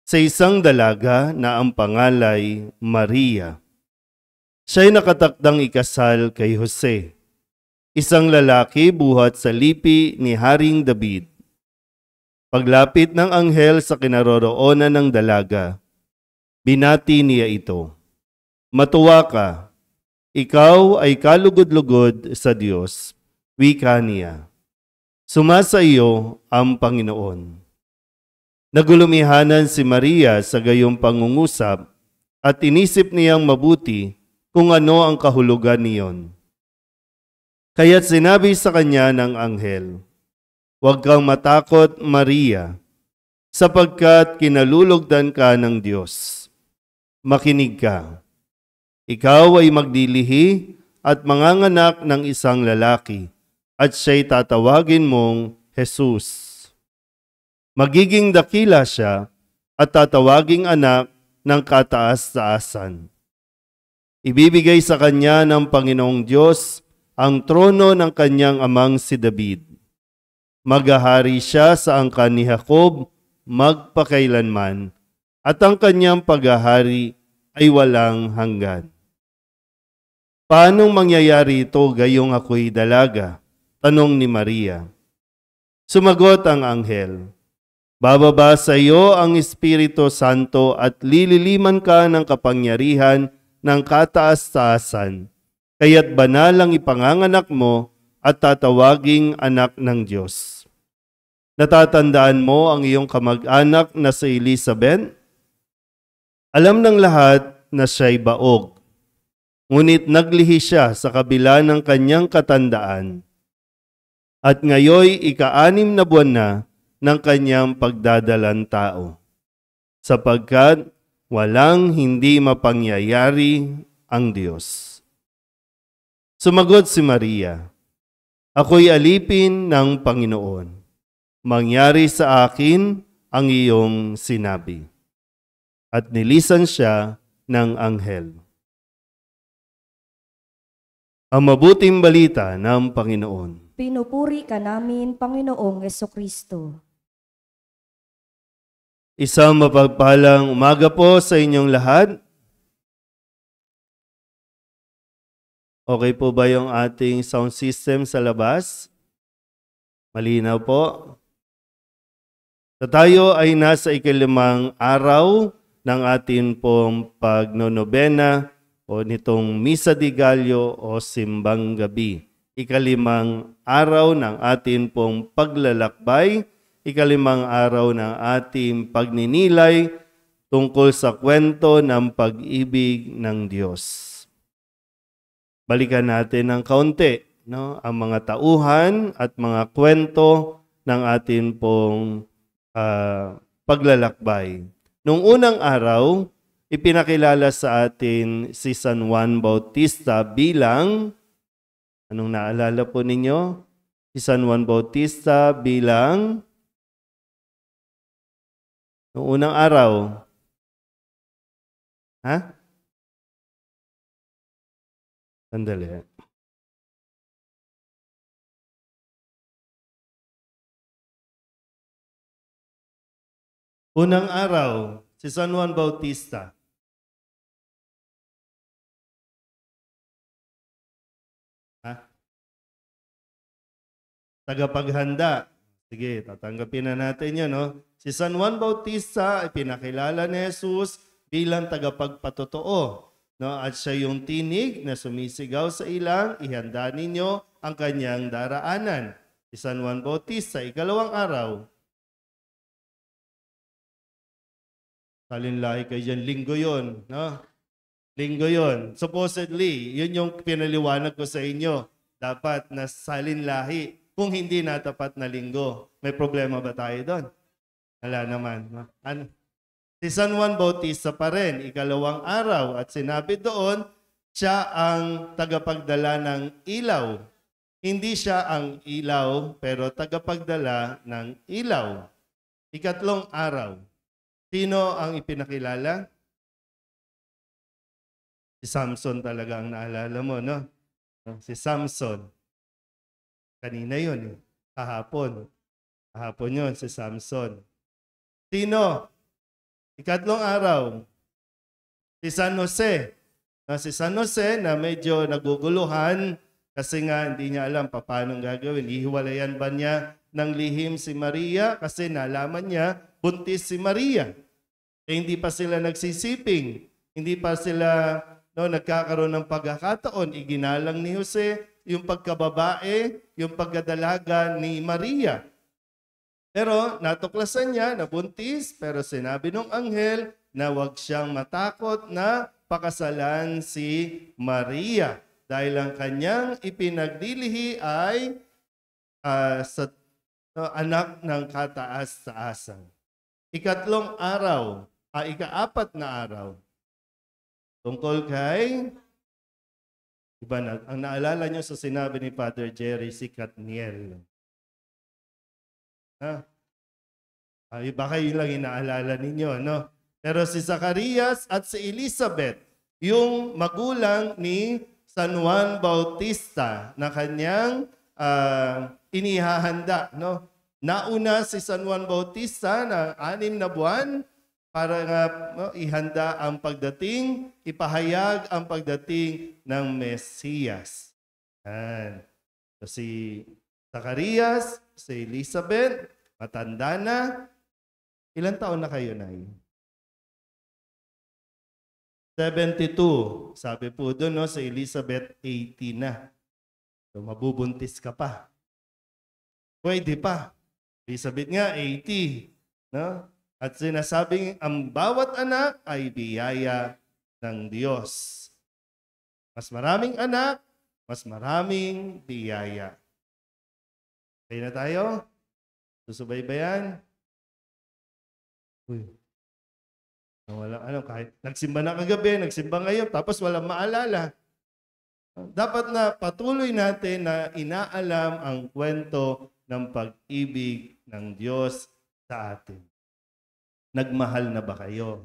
sa isang dalaga na ang pangalay Maria. Siya'y nakatakdang ikasal kay Jose, isang lalaki buhat sa lipi ni Haring David. Paglapit ng anghel sa kinaroroonan ng dalaga, binati niya ito. Matuwa ka, ikaw ay kalugod-lugod sa Diyos, wika niya. Sumasa iyo ang Panginoon. Nagulumihanan si Maria sa gayong pangungusap at inisip niyang mabuti kung ano ang kahulugan niyon. Kaya't sinabi sa kanya ng anghel, "Huwag kang matakot, Maria, sapagkat kinalulugdan ka ng Diyos. Makinig ka. Ikaw ay magdilihi at manganganak ng isang lalaki, at siya'y tatawagin mong Jesus. Magiging dakila siya at tatawaging anak ng kataas-taasan. Ibibigay sa kanya ng Panginoong Diyos ang trono ng kanyang amang si David. Maghahari siya sa angkan ni Jacob magpakailanman, at ang kanyang paghahari ay walang hanggan." "Paanong mangyayari ito gayong ako'y dalaga?" tanong ni Maria. Sumagot ang anghel, "Bababa sa iyo ang Espiritu Santo at lililiman ka ng kapangyarihan ng kataas-taasan, kaya't banal ang ipanganganak mo at tatawaging anak ng Diyos. Natatandaan mo ang iyong kamag-anak na si Elizabeth? Alam ng lahat na siya'y baog, ngunit naglihi siya sa kabila ng kanyang katandaan. At ngayoy ika-6 na buwan na ng kanyang pagdadalang tao, sapagkat walang hindi mapangyayari ang Diyos." Sumagot si Maria, "Ako'y alipin ng Panginoon. Mangyari sa akin ang iyong sinabi." At nilisan siya ng anghel. Ang mabuting balita ng Panginoon. Pinupuri ka namin, Panginoong Jesucristo. Isang mapagpalang umaga po sa inyong lahat. Okay po ba yung ating sound system sa labas? Malinaw po. So tayo ay nasa ika-5 araw ng ating pong pagnonobena o nitong Misa de Gallo o Simbang Gabi. Ika-5 araw ng ating pong paglalakbay, ika-5 araw ng ating pagninilay tungkol sa kwento ng pag-ibig ng Diyos. Balikan natin ng kaunti, ang mga tauhan at mga kwento ng ating pong paglalakbay. Noong unang araw, ipinakilala sa atin si San Juan Bautista bilang, anong naalala po ninyo? Si San Juan Bautista bilang, noong unang araw, Sandali. Unang araw, si San Juan Bautista. Tagapaghanda. Sige, tatanggapin na natin yun. Si San Juan Bautista ay pinakilala ni Jesus bilang tagapagpatotoo. At siya yung tinig na sumisigaw sa ilang, ihanda ninyo ang kanyang daraanan. Si San Juan Bautista, ikalawang araw. Salinlahi kayo dyan, linggo yun. Linggo yun. Supposedly, yun yung pinaliwanag ko sa inyo. Dapat na salinlahi. Kung hindi natapat na linggo, may problema ba tayo doon? Wala naman. Si San Juan Bautista pa rin, ikalawang araw. At sinabi doon, siya ang tagapagdala ng ilaw. Hindi siya ang ilaw, pero tagapagdala ng ilaw. Ikatlong araw. Sino ang ipinakilala? Si Samson talaga ang naalala mo, no? Si Samson. Kanina yun, eh. Kahapon. Kahapon yun, si Samson. Sino? Ikatlong araw. Si San Jose. Si San Jose na medyo naguguluhan kasi nga hindi niya alam paano gagawin. Ihiwalayan ba niya ng lihim si Maria kasi nalaman niya buntis si Maria. Hindi pa sila nagsisiping. Hindi pa sila nagkakaroon ng pagkakataon. Iginalang ni Jose yung pagkababae, yung pagkadalaga ni Maria. Pero natuklasan niya na buntis, pero sinabi ng anghel na huwag siyang matakot na pakasalan si Maria. Dahil ang kanyang ipinaglilihi ay anak ng kataas-taasan. Ikatlong araw, ikaapat na araw, tungkol kay, iba na, ang naalala nyo sa sinabi ni Father Jerry, si Katniel. Baka yun lang inaalala ninyo, no? Pero si Zacarias at si Elizabeth, yung magulang ni San Juan Bautista na kanyang inihahanda, no? Nauna si San Juan Bautista na 6 na buwan para nga ihanda ang pagdating, ipahayag ang pagdating ng Mesiyas. Yan. So si Zacarias, si Elizabeth, matanda na. Ilan taon na kayo, Nay? 72. Sabi po doon, no, si Elizabeth, 80 na. So mabubuntis ka pa. Pwede pa. Elizabeth nga, 80. No? At sinasabing ang bawat anak ay biyaya ng Diyos. Mas maraming anak, mas maraming biyaya. Okay na tayo? Susubaybayan? Uy. Wala, kahit nagsimba na kagabi, nagsimba ngayon, tapos walang maalala. Dapat na patuloy natin na inaalam ang kwento ng pag-ibig ng Diyos sa atin. Nagmahal na ba kayo?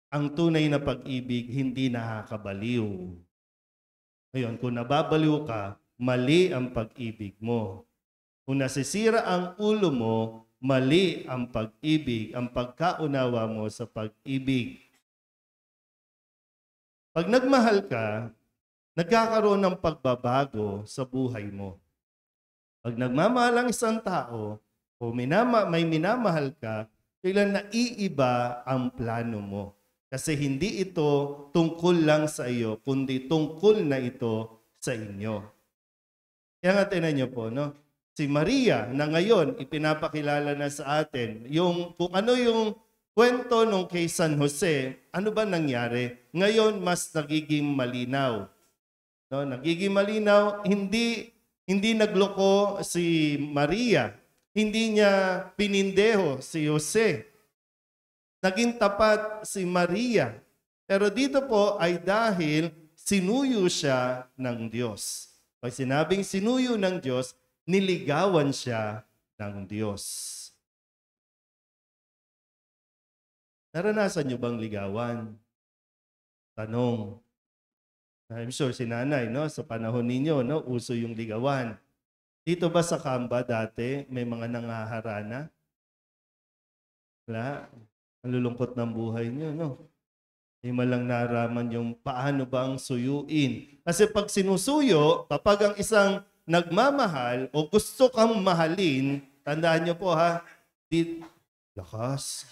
Ang tunay na pag-ibig hindi nakakabaliw. Ngayon, kung nababaliw ka, mali ang pag-ibig mo. Kung nasisira ang ulo mo, mali ang pag-ibig, ang pagkaunawa mo sa pag-ibig. Pag nagmahal ka, nagkakaroon ng pagbabago sa buhay mo. Pag nagmamahal ang isang tao, o may minamahal ka, kailan naiiba ang plano mo. Kasi hindi ito tungkol lang sa iyo, kundi tungkol na ito sa inyo. Kaya nga tinan niyo po, no? Si Maria na ngayon ipinapakilala na sa atin, kung ano yung kwento nung kay San Jose, ano ba nangyari? Ngayon mas nagiging malinaw. No, nagiging malinaw, hindi nagloko si Maria. Hindi niya pinindeho si Jose. Naging tapat si Maria. Pero dito po ay dahil sinuyo siya ng Diyos. Pag sinabing sinuyo ng Diyos, niligawan siya ng Diyos. Naranasan niyo bang ligawan? Tanong. I'm sure si nanay, no? Sa panahon ninyo, no? Uso yung ligawan. Dito ba sa Kamba dati, may mga nangaharana? Wala. Ang lulungkot ng buhay niyo, no? Hindi man lang naraman yung paano ba ang suyuin. Kasi pag sinusuyo, kapag ang isang nagmamahal o gusto kang mahalin, tandaan niyo po ha, lakas,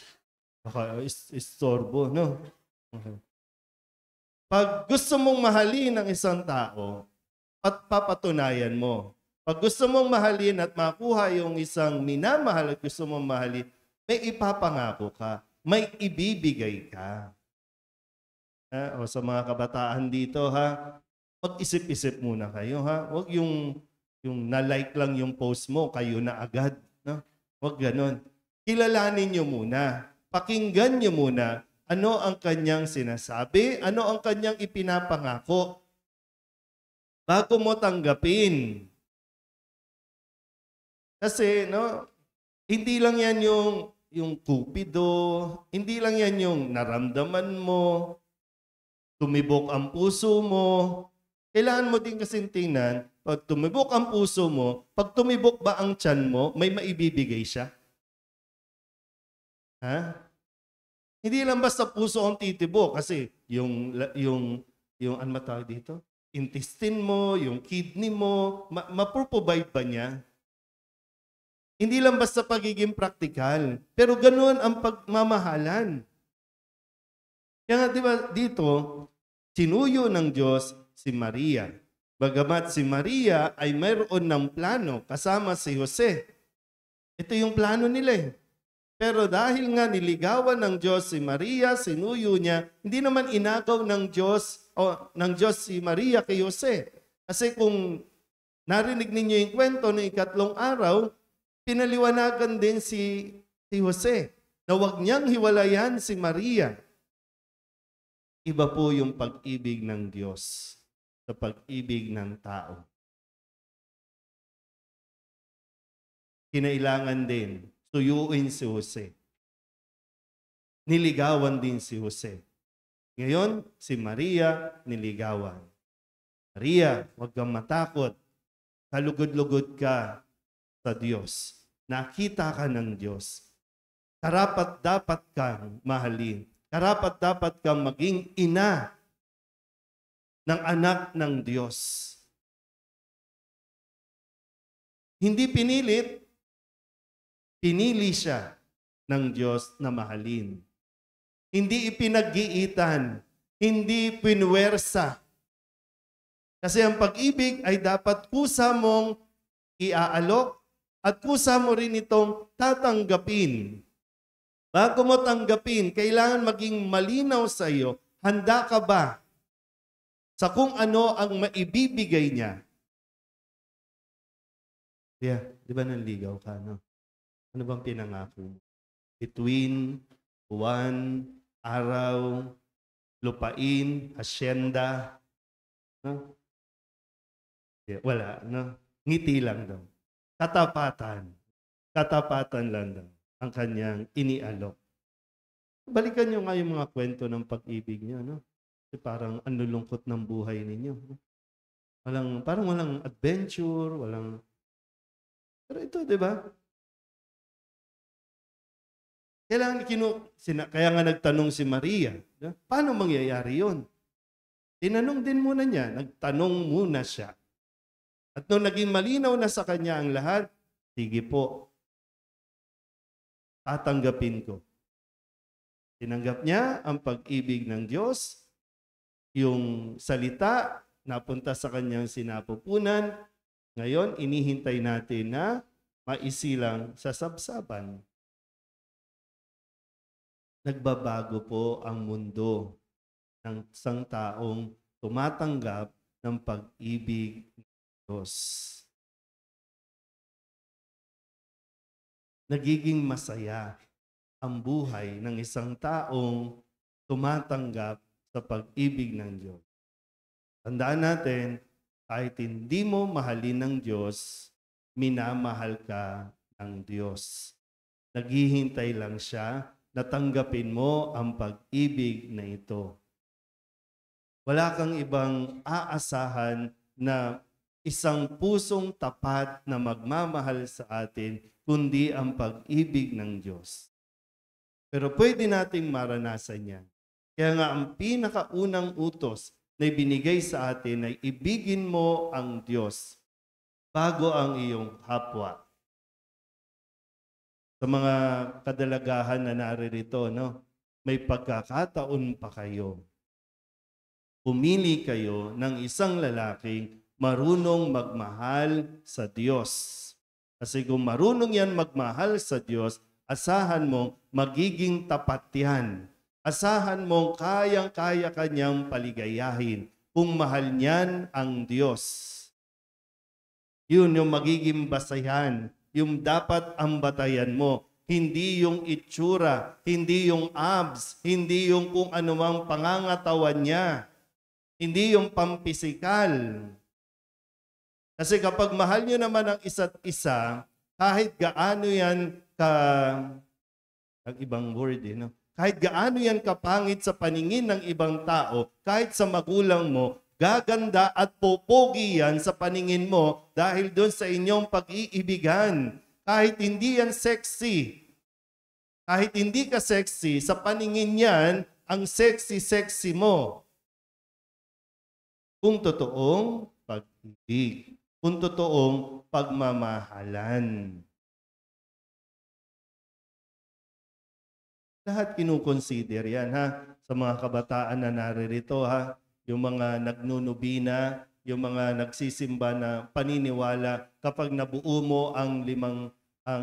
istorbo, no? Pag gusto mong mahalin ng isang tao, at papatunayan mo. Pag gusto mong mahalin at makuha yung isang minamahal at gusto mong mahalin, may ipapangako ka, may ibibigay ka. O sa mga kabataan dito ha, mag-isip-isip muna kayo ha. Huwag yung na-like lang yung post mo, kayo na agad. No? Huwag ganon. kilalanin nyo muna. Pakinggan nyo muna ano ang kanyang sinasabi, ano ang kanyang ipinapangako bago mo tanggapin. Kasi, hindi lang yan yung kupido, hindi lang yan yung naramdaman mo, tumibok ang puso mo. Kailangan mo din kasing tingnan, pag tumibok ang puso mo, pag tumibok ba ang tiyan mo, may maibibigay siya? Ha? Hindi lang basta puso ang titibok kasi yung ano matawag dito? Intestine mo, yung kidney mo, maproprovide ba niya? Hindi lang basta pagiging praktikal, pero ganoon ang pagmamahalan. Kaya nga, di ba, dito, sinuyo ng Diyos si Maria. Bagamat si Maria ay mayroon ng plano kasama si Jose. Ito yung plano nila eh. Pero dahil nga niligawan ng Diyos si Maria, sinuyo niya, hindi naman inagaw ng Diyos si Maria kay Jose. Kasi kung narinig ninyo yung kwento ng ikatlong araw, pinaliwanagan din si Jose na huwag niyang hiwalayan si Maria. Iba po yung pag-ibig ng Diyos sa pag-ibig ng tao. Kinailangan din tuyuin si Jose. Niligawan din si Jose. Ngayon, si Maria niligawan. Maria, huwag kang matakot. Kalugod-lugod ka sa Diyos. Nakita ka ng Diyos. Karapat-dapat kang mahalin. Karapat-dapat kang maging ina ng anak ng Diyos. Hindi pinilit, pinili siya ng Diyos na mahalin. Hindi ipinag-iitan, hindi pinwersa. Kasi ang pag-ibig ay dapat kusa mong iaalok at kusa mo rin itong tatanggapin. Bago mo tanggapin, kailangan maging malinaw sa iyo, handa ka ba sa kung ano ang maibibigay niya? Yeah, di ba nanligaw ka, no? Ano bang pinangako mo? Between buwan, araw, lupain, hasyenda, no? Yeah, wala, no? Ngiti lang daw. Katapatan. Katapatan lang daw ang kanyang inialok. Balikan nyo nga yung mga kwento ng pag-ibig niyo, no? Kasi parang ang lulungkot ng buhay ninyo. No? Parang walang adventure, walang... Pero ito, di ba? Kaya nga nagtanong si Maria, paano mangyayari yun? Tinanong din muna niya, nagtanong muna siya. At nung naging malinaw na sa kanya ang lahat, sige po, tatanggapin ko. Tinanggap niya ang pag-ibig ng Diyos, yung salita napunta sa kanyang sinapupunan, ngayon inihintay natin na maisilang sa sabsaban. Nagbabago po ang mundo ng isang taong tumatanggap ng pag-ibig ng Diyos. Nagiging masaya ang buhay ng isang taong tumatanggap sa pag-ibig ng Diyos. Tandaan natin, kahit hindi mo mahalin ng Diyos, minamahal ka ng Diyos. Naghihintay lang siya na tanggapin mo ang pag-ibig na ito. Wala kang ibang aasahan na isang pusong tapat na magmamahal sa atin, kundi ang pag-ibig ng Diyos. Pero pwede nating maranasan yan. Kaya nga ang pinakaunang utos na ibinigay sa atin ay ibigin mo ang Diyos bago ang iyong kapwa. Sa mga kadalagahan na naririto, no? May pagkakataon pa kayo. Pumili kayo ng isang lalaking marunong magmahal sa Diyos. Kasi kung marunong yan magmahal sa Diyos, asahan mong magiging tapat yan. Asahan mong kayang-kaya kanyang paligayahin kung mahal niyan ang Diyos. Yun yung magiging basayan, yung dapat ambatayan mo hindi yung itsura, hindi yung abs, hindi yung kung anumang pangangatawan niya, hindi yung pampisikal. Kasi kapag mahal nyo naman ang isa't isa, kahit gaano yan ang ibang word no? Kahit gaano yan kapangit sa paningin ng ibang tao, kahit sa magulang mo, gaganda at popogi yan sa paningin mo dahil doon sa inyong pag-iibigan. Kahit hindi yan sexy, kahit hindi ka sexy, sa paningin yan, ang sexy-sexy mo. Kung totoong pag-ibig, kung totoong pagmamahalan. Lahat kinukonsider yan ha, sa mga kabataan na naririto ha, yung mga nagnunubina, yung mga nagsisimba na paniniwala kapag nabuo mo ang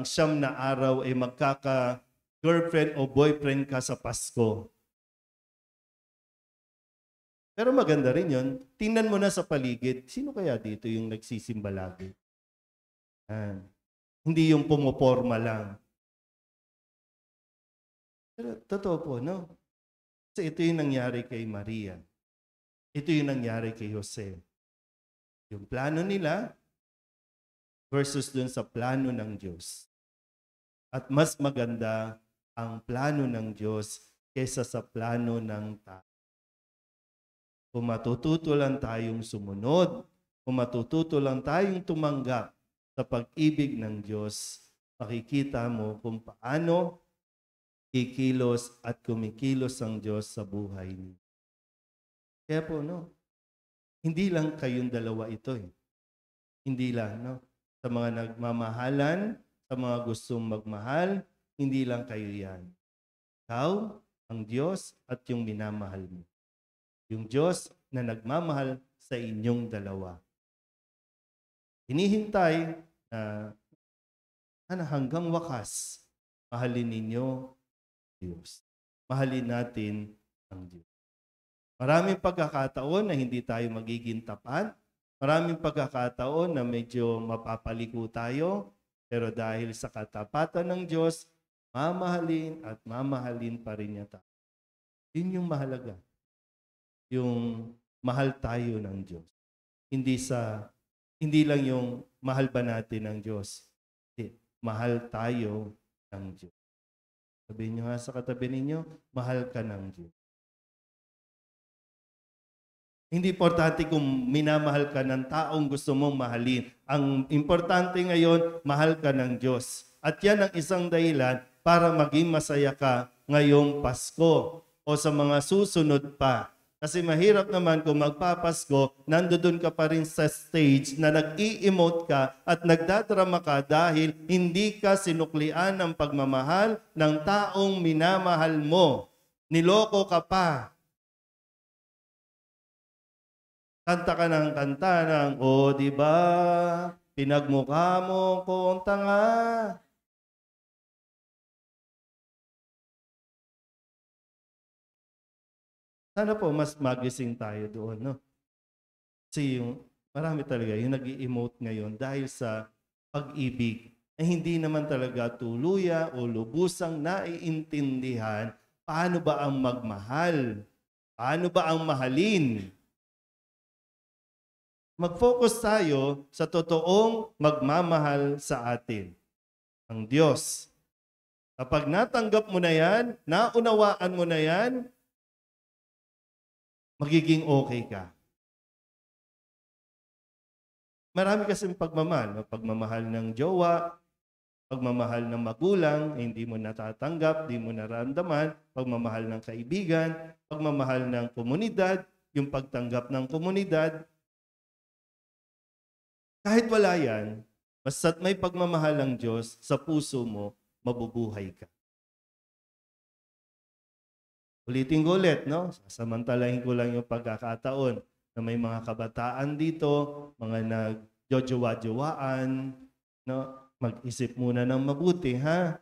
siyam na araw ay magkaka-girlfriend o boyfriend ka sa Pasko. Pero maganda rin yun. Tingnan mo na sa paligid, sino kaya dito yung nagsisimba lagi? Hindi yung pumoporma lang. Pero totoo po, no? Kasi ito yung nangyari kay Maria. Ito yung nangyari kay Jose. Yung plano nila versus dun sa plano ng Diyos. At mas maganda ang plano ng Diyos kaysa sa plano ng tao. Kung matututo lang tayong sumunod, kung matututo lang tayong tumanggap sa pag-ibig ng Diyos, makikita mo kung paano kikilos at kumikilos ang Diyos sa buhay niyo. Kaya po, no? Hindi lang kayong dalawa ito eh. Hindi lang, no? Sa mga nagmamahalan, sa mga gustong magmahal, hindi lang kayo yan. Ikaw, ang Diyos at yung minamahal mo. Yung Diyos na nagmamahal sa inyong dalawa. Hinihintay na hanggang wakas, mahalin ninyo Diyos. Mahalin natin ang Diyos. Maraming pagkakataon na hindi tayo magiging tapat. Maraming pagkakataon na medyo mapapaliko tayo. Pero dahil sa katapatan ng Diyos, mamahalin at mamahalin pa rin niya tayo. Yun yung mahalaga. Yung mahal tayo ng Diyos. Hindi lang yung mahal ba natin ng Diyos. Mahal tayo ng Diyos. Sabihin nyo nga sa katabi ninyo, mahal ka ng Diyos. Hindi importante kung minamahal ka ng taong gusto mong mahalin. Ang importante ngayon, mahal ka ng Diyos. At yan ang isang dahilan para maging masaya ka ngayong Pasko o sa mga susunod pa. Kasi mahirap naman kung magpapasko, nandoon ka pa rin sa stage na nag-i-emote ka at nagdadrama ka dahil hindi ka sinuklian ng pagmamahal ng taong minamahal mo. Niloko ka pa. Kanta ka ng kanta ng, di ba, pinagmukha mo kung tanga. Sana po mas magising tayo doon, no? Kasi marami talaga yung nag-i-emote ngayon dahil sa pag-ibig na hindi naman talaga tuluya o lubusang naiintindihan paano ba ang magmahal, paano ba ang mahalin. Mag-focus tayo sa totoong magmamahal sa atin, ang Diyos. Kapag natanggap mo na yan, naunawaan mo na yan, magiging okay ka. Marami kasing pagmamahal. Pagmamahal ng jowa, pagmamahal ng magulang, hindi mo natatanggap, hindi mo nararamdaman, pagmamahal ng kaibigan, pagmamahal ng komunidad, yung pagtanggap ng komunidad. Kahit wala yan, basta't may pagmamahal ng Diyos sa puso mo, mabubuhay ka. Ulitin ko ulit, no? Sasamantalahin ko lang yung pagkakataon na may mga kabataan dito, mga nagjojowa-jowaan, no? Mag-isip muna ng mabuti, ha?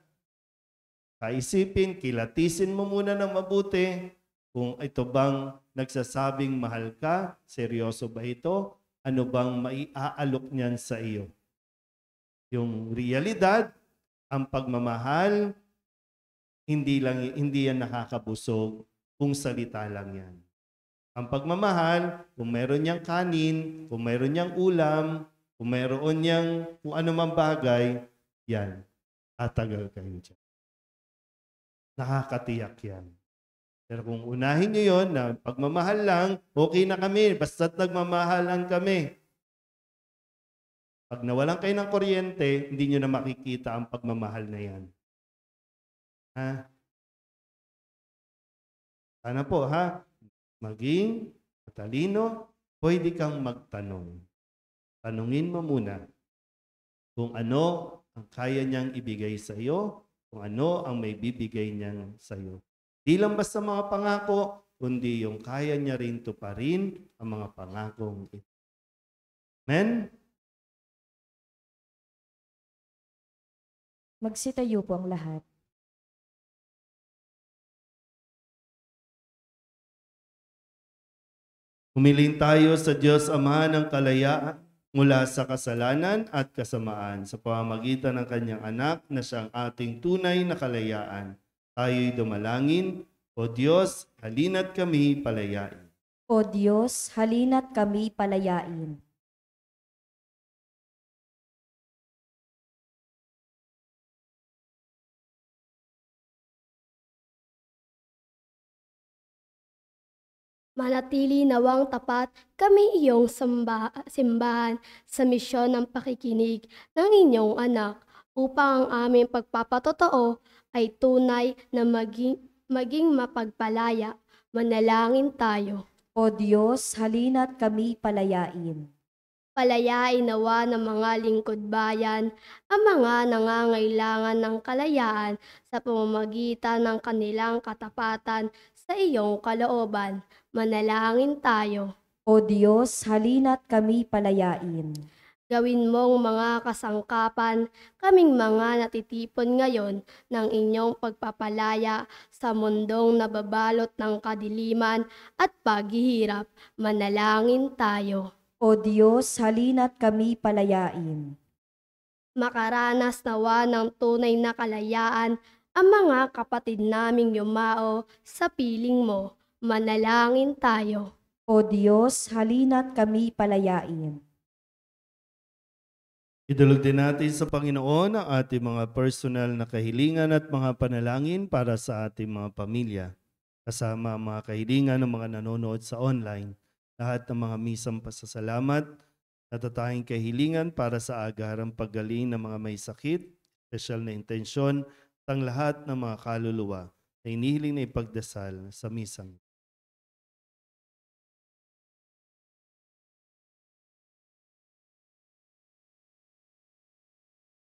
Kaisipin, kilatisin mo muna ng mabuti kung ito bang nagsasabing mahal ka, seryoso ba ito? Ano bang maiaalok niyan sa iyo? Yung realidad Ang pagmamahal, hindi yan nakakabusog kung salita lang yan. Ang pagmamahal, kung meron niyang kanin, kung meron niyang ulam, kung meron niyang kung anumang bagay, yan, tatagal kayo dyan. Nakakatiyak yan. Pero kung unahin niyo yon na pagmamahal lang, okay na kami, basta't nagmamahalan kami. Pag nawalan kayo ng kuryente, hindi niyo na makikita ang pagmamahal na yan. Ha? Sana po, ha? Maging matalino, pwede kang magtanong. Tanungin mo muna kung ano ang kaya niyang ibigay sa iyo, kung ano ang may bibigay niya sa iyo. Di lang basta mga pangako, kundi yung kaya niya rin tuparin ang mga pangakong ito. Amen? Magsitayo po ang lahat. Humiling tayo sa Diyos Ama ng kalayaan mula sa kasalanan at kasamaan sa pamamagitan ng kanyang anak na siyang ating tunay na kalayaan. Tayo'y dumalangin, O Diyos, halina't kami palayain. O Diyos, halina't kami palayain. Manatili nawang tapat kami iyong simbahan sa misyon ng pakikinig ng inyong anak upang ang aming pagpapatotoo ay tunay na maging mapagpalaya. Manalangin tayo. O Diyos, halina't kami palayain. Palayain nawa ng mga lingkod bayan ang mga nangangailangan ng kalayaan sa pamamagitan ng kanilang katapatan sa iyong kalooban. Manalangin tayo. O Diyos, halina't kami palayain. Gawin mong mga kasangkapan, kaming mga natitipon ngayon ng inyong pagpapalaya sa mundong nababalot ng kadiliman at paghihirap. Manalangin tayo. O Diyos, halina't kami palayain. Makaranas nawa ng tunay na kalayaan ang mga kapatid naming yumao sa piling mo. Manalangin tayo. O Diyos, halina't kami palayain. Idulog din natin sa Panginoon ang ating mga personal na kahilingan at mga panalangin para sa ating mga pamilya. Kasama ang mga kahilingan ng mga nanonood sa online. Lahat ng mga misang pasasalamat, natatanging kahilingan para sa agarang paggaling ng mga may sakit, special na intensyon, at ang lahat ng mga kaluluwa na inihiling na ipagdasal sa misang.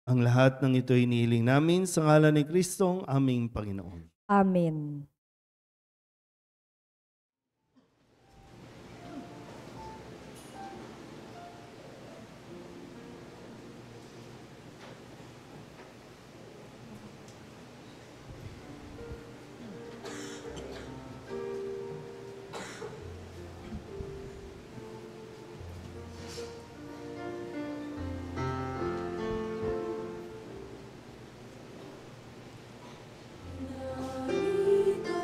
Ang lahat ng ito inihiling namin sa ngalan ni Kristong aming Panginoon. Amen. Narito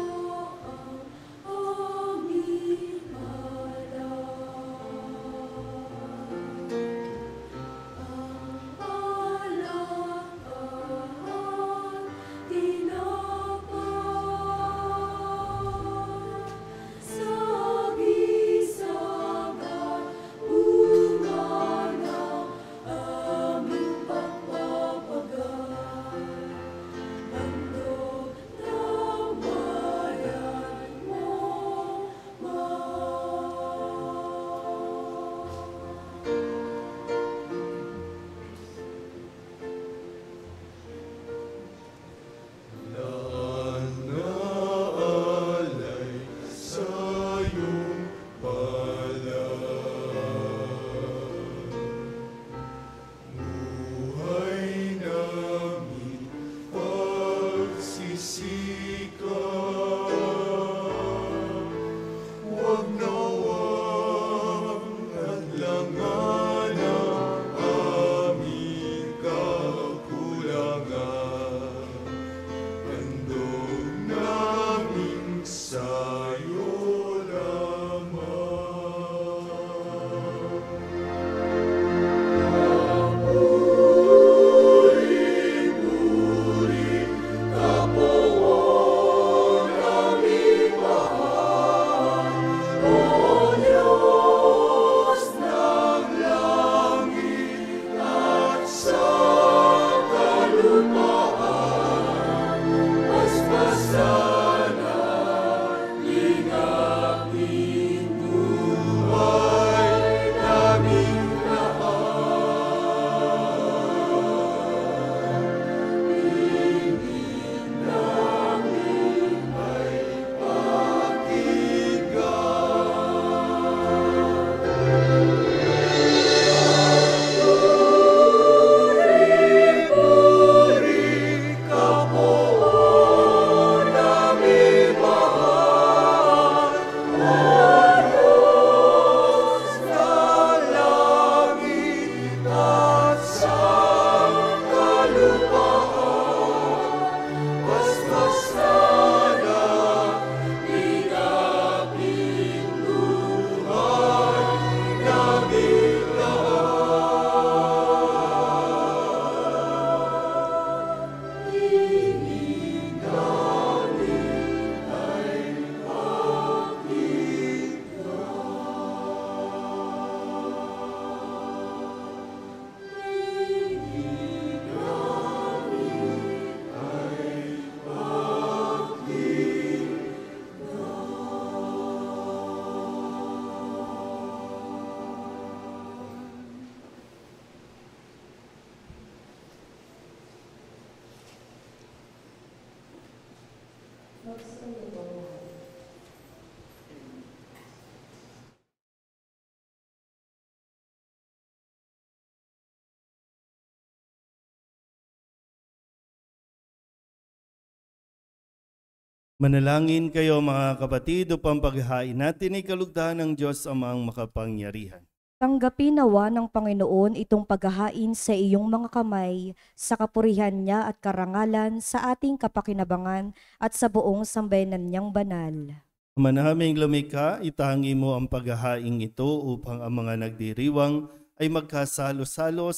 Manalangin kayo mga kapatid upang paghahain natin ay kalugdahan ng Diyos Amang makapangyarihan. Tanggapin nawa ng Panginoon itong paghahain sa iyong mga kamay, sa kapurihan niya at karangalan, sa ating kapakinabangan at sa buong sambayanan niyang banal. Ama naming lumikha, itangi mo ang paghahaing ito upang ang mga nagdiriwang ay magkasalo-salo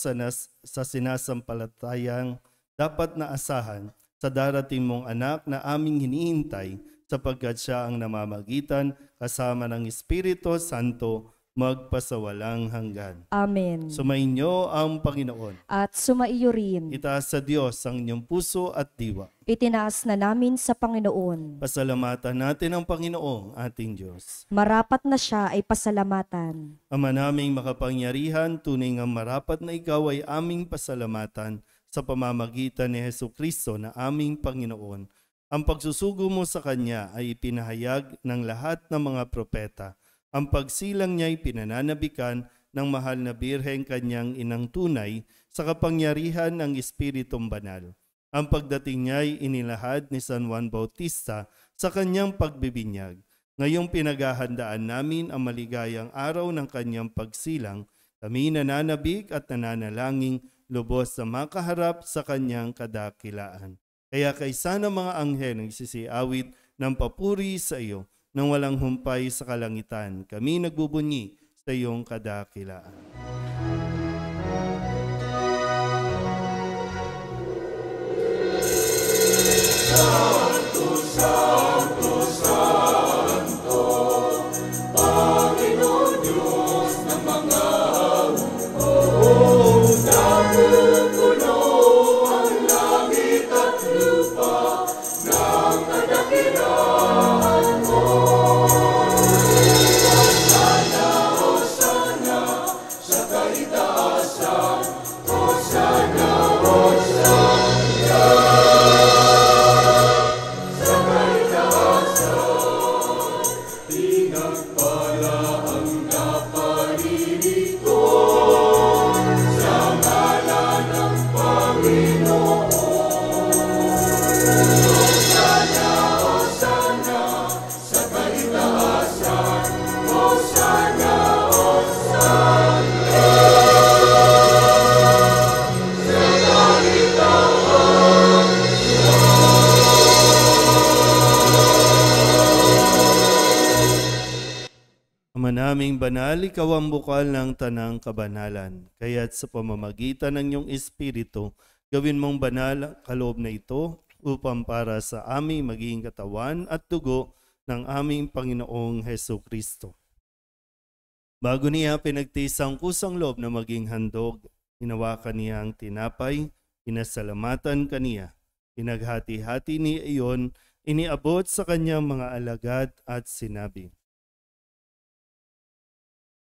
sa sinasampalatayang dapat na asahan sa darating mong anak na aming hinihintay, sapagkat siya ang namamagitan kasama ng Espiritu Santo magpasawalang hanggan. Amen. Sumainyo ang Panginoon. At sumaiyo rin. Itaas sa Diyos ang inyong puso at diwa. Itinaas na namin sa Panginoon. Pasalamatan natin ang Panginoong ating Diyos. Marapat na siya ay pasalamatan. Ama naming makapangyarihan, tunay nga marapat na ikaw ay aming pasalamatan sa pamamagitan ni Hesukristo na aming Panginoon. Ang pagsusugo mo sa Kanya ay ipinahayag ng lahat ng mga propeta. Ang pagsilang niya ay pinananabikan ng mahal na Birheng Kanyang inang tunay sa kapangyarihan ng Espiritong Banal. Ang pagdating niya ay inilahad ni San Juan Bautista sa kanyang pagbibinyag. Ngayong pinaghahandaan namin ang maligayang araw ng kanyang pagsilang, kami nananabik at nananalangin lubos na makaharap sa kanyang kadakilaan. Kaya kaysa ng mga anghel nagsisiawit ng papuri sa iyo, nang walang humpay sa kalangitan, kami nagbubunyi sa iyong kadakilaan. Santo, Santo, Santo, Panginoon Diyos ng mga hukbo, napupuno ang langit at lupa ng kadakilaan mo. Hosana, Hosana, sa kaitaasan, Hosana, Hosana. Sa kaitaasan, pinagpala ang naparirito sa ngalan ng Panginoon. Hosana, Hosana, sa kaitaasan, Hosana, Hosana. Sa kaitaasan, Ama naming banal, ikaw ang bukal ng tanang kabanalan. Kaya't sa pamamagitan ng iyong Espiritu, gawin mong banal ang kaloob na ito upang para sa aming maging katawan at dugo ng aming Panginoong Hesukristo. Bago niya pinagtisang kusang loob na maging handog, hinawakan niya ang tinapay, pinasalamatan kaniya, pinaghati-hati niya iyon, iniabot sa kanyang mga alagad at sinabi,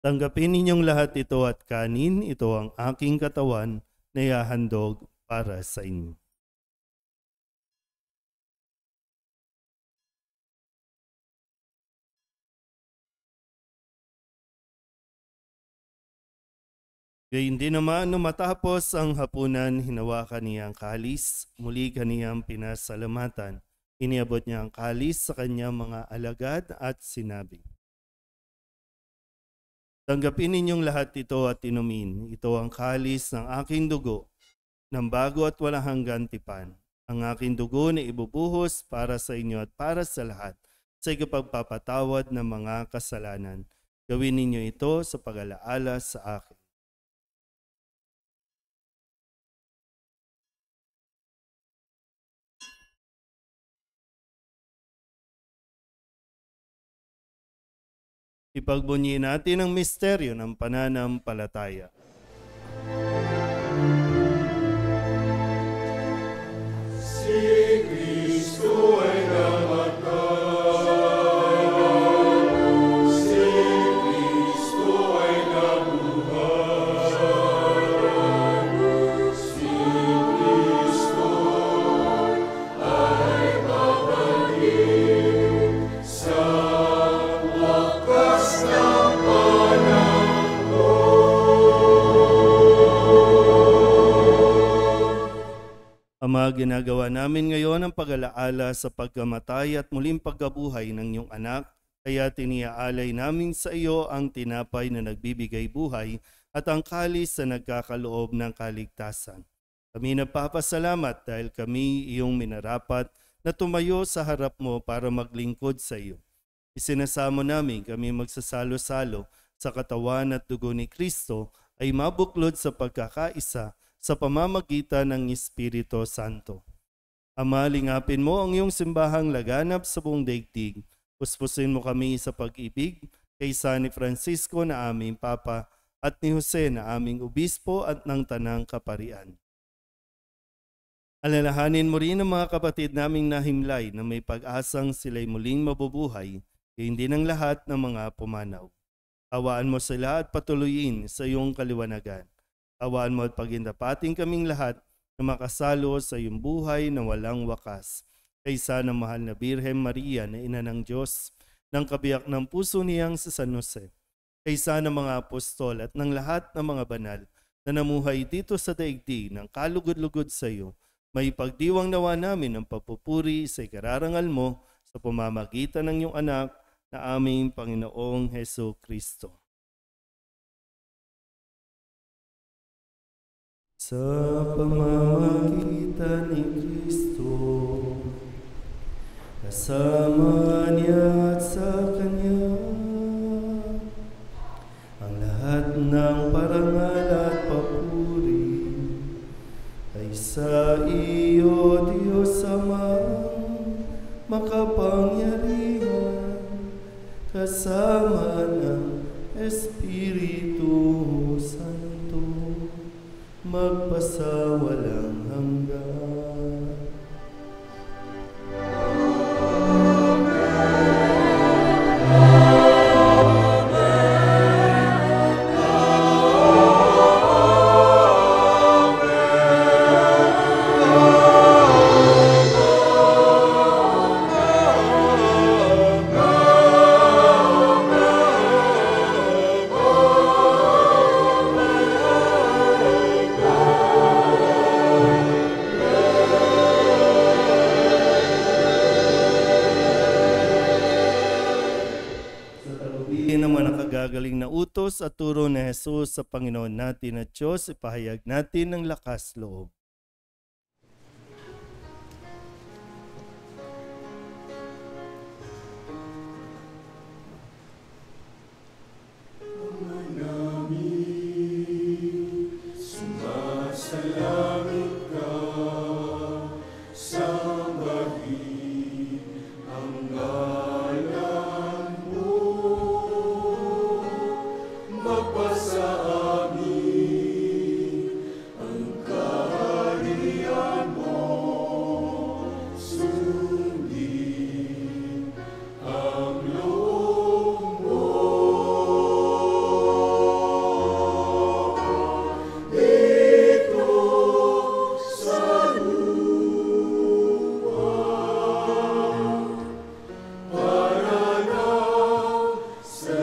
tanggapin ninyong lahat ito at kanin, ito ang aking katawan na ihahandog para sa inyo. Gayun din naman, nung matapos ang hapunan, hinawakan niya ang kalis, muli kaniyang pinasalamatan. Iniabot niya ang kalis sa kanyang mga alagad at sinabi, tanggapin ninyong lahat ito at inumin. Ito ang kalis ng aking dugo, ng bago at walang hanggan tipan. Ang aking dugo na ibubuhos para sa inyo at para sa lahat, sa ikapagpapatawad ng mga kasalanan. Gawin ninyo ito sa pag-alaala sa akin. Ipagbunyi natin ang misteryo ng pananampalataya. si Kristo ay namatay, si Kristo ay nabuhay, si Kristo ay babalik. Ama, ginagawa namin ngayon ang pag-alaala sa pagkamatay at muling pagkabuhay ng iyong anak, kaya tiniaalay namin sa iyo ang tinapay na nagbibigay buhay at ang kalis na nagkakaloob ng kaligtasan. Kami nagpapasalamat dahil kami iyong minarapat na tumayo sa harap mo para maglingkod sa iyo. Isinasamo namin kami magsasalo-salo sa katawan at dugo ni Kristo ay mabuklod sa pagkakaisa sa pamamagitan ng Espiritu Santo. Ama, lingapin mo ang iyong simbahang laganap sa buong daigdig. Puspusin mo kami sa pag-ibig kay San Francisco na aming Papa at ni Jose na aming Obispo at ng Tanang Kaparian. Alalahanin mo rin ang mga kapatid naming nahimlay na may pag-asang sila'y muling mabubuhay, kaya hindi ng lahat ng mga pumanaw. Awaan mo sila at patuloyin sa iyong kaliwanagan. Awaan mo at pagindapating kaming lahat na makasalo sa iyong buhay na walang wakas. Kaysa ng mahal na Birhen Maria na ina ng Diyos, ng kabiyak ng puso niyang sa San Jose. Kaysa ng mga apostol at ng lahat ng mga banal na namuhay dito sa daigdig ng kalugod-lugod sa iyo, may pagdiwang nawa namin ang papupuri sa ikararangal mo sa pamamagitan ng iyong anak na aming Panginoong Heso Kristo. Sa pamamagitan ni Kristo, kasama niya at sa Kanya, ang lahat ng parangal at papuri ay sa iyo, Diyos Amang makapangyarihan, kasama ng Espiritu Santo, magpasawalang hanggan. Galing na utos at turo ni Jesus sa Panginoon natin at Diyos, ipahayag natin ng lakas loob. Sumasalangit ka, sambahin ang ngalan mo. Magpasa amin ang kaharian mo. Sundin ang loob mo. Dito sa lupa, para lang sa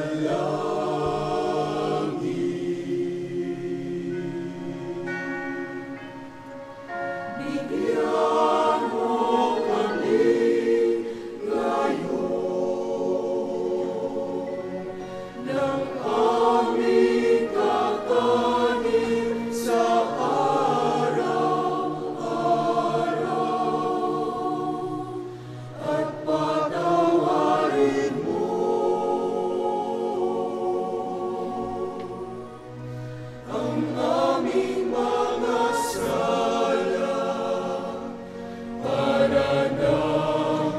bigyan mo kami ngayon ng aming kakanin sa araw-araw at patawarin mo ang aming mga sala para ng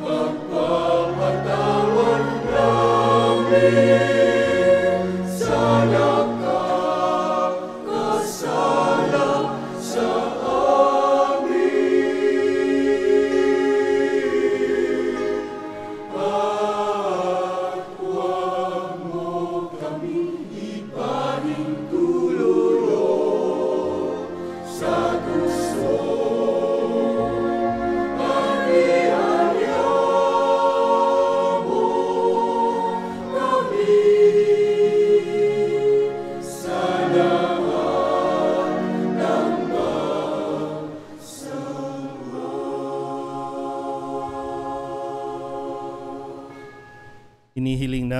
pagpapatawad namin sa nakakasala sa amin. At huwag mo kaming ipaning tuluyan sa gusto. Kami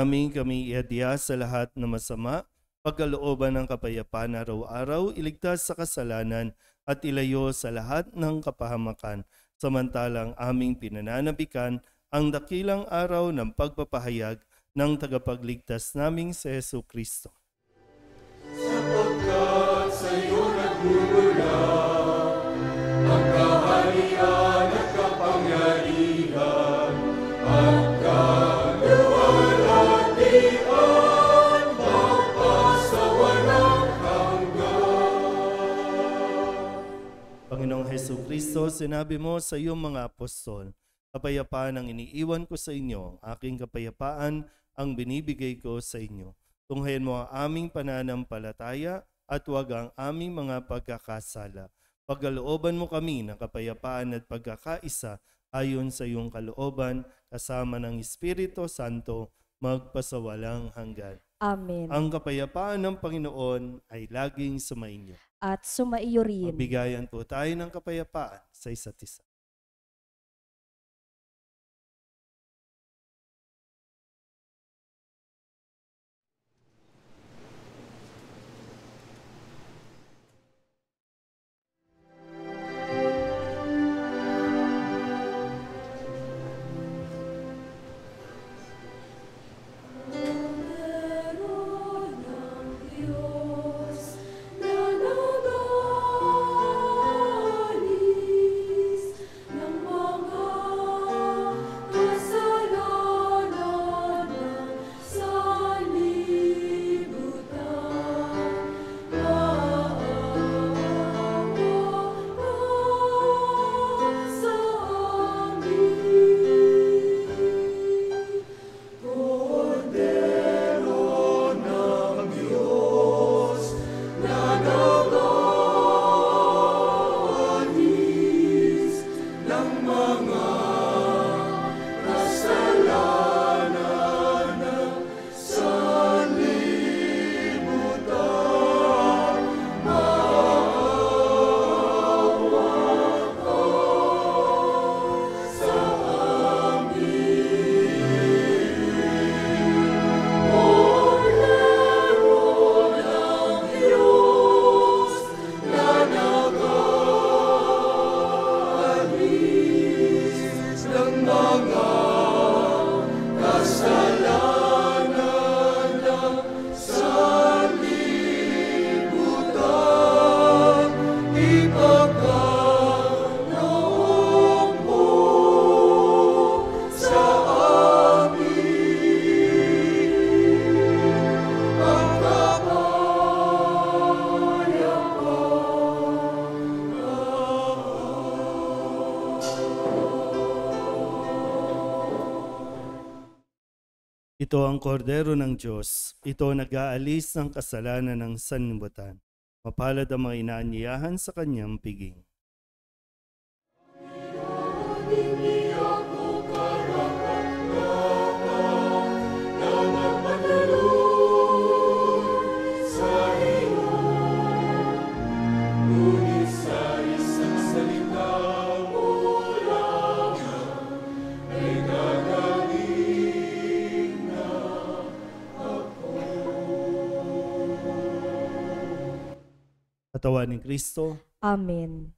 namin kami iadya sa lahat na masama, pagkalooban ng kapayapaan araw-araw, iligtas sa kasalanan at ilayo sa lahat ng kapahamakan, samantalang aming pinananabikan ang dakilang araw ng pagpapahayag ng tagapagligtas naming si Hesu Kristo. Sapagkat sa'yo nagmumula ang kaharian at kapangyarihan at kaluwalhatian magpasawalang hanggan. Panginoong Hesu Kristo, sinabi mo sa iyong mga apostol, kapayapaan ang iniiwan ko sa inyo, aking kapayapaan ang binibigay ko sa inyo. Tunghayan mo ang aming pananampalataya at huwag ang aming mga pagkakasala. Pagkalooban mo kami ng kapayapaan at pagkakaisa ayon sa iyong kalooban, kasama ng Espiritu Santo, magpasawalang hanggan. Amen. Ang kapayapaan ng Panginoon ay laging sumainyo. At sumaiyo rin. Mabigayan po tayo ng kapayapaan sa isa't isa. Ito ang kordero ng Diyos. Ito nag-aalis ng kasalanan ng sanlibutan. Mapalad ang mga inaanyayahan sa kanyang piging. Hindi ako karapat-dapat na magpatuloy sa iyo. Ngunit sa isang salita mo lamang ay gagaling na ako. Katawan ni Kristo, Amen.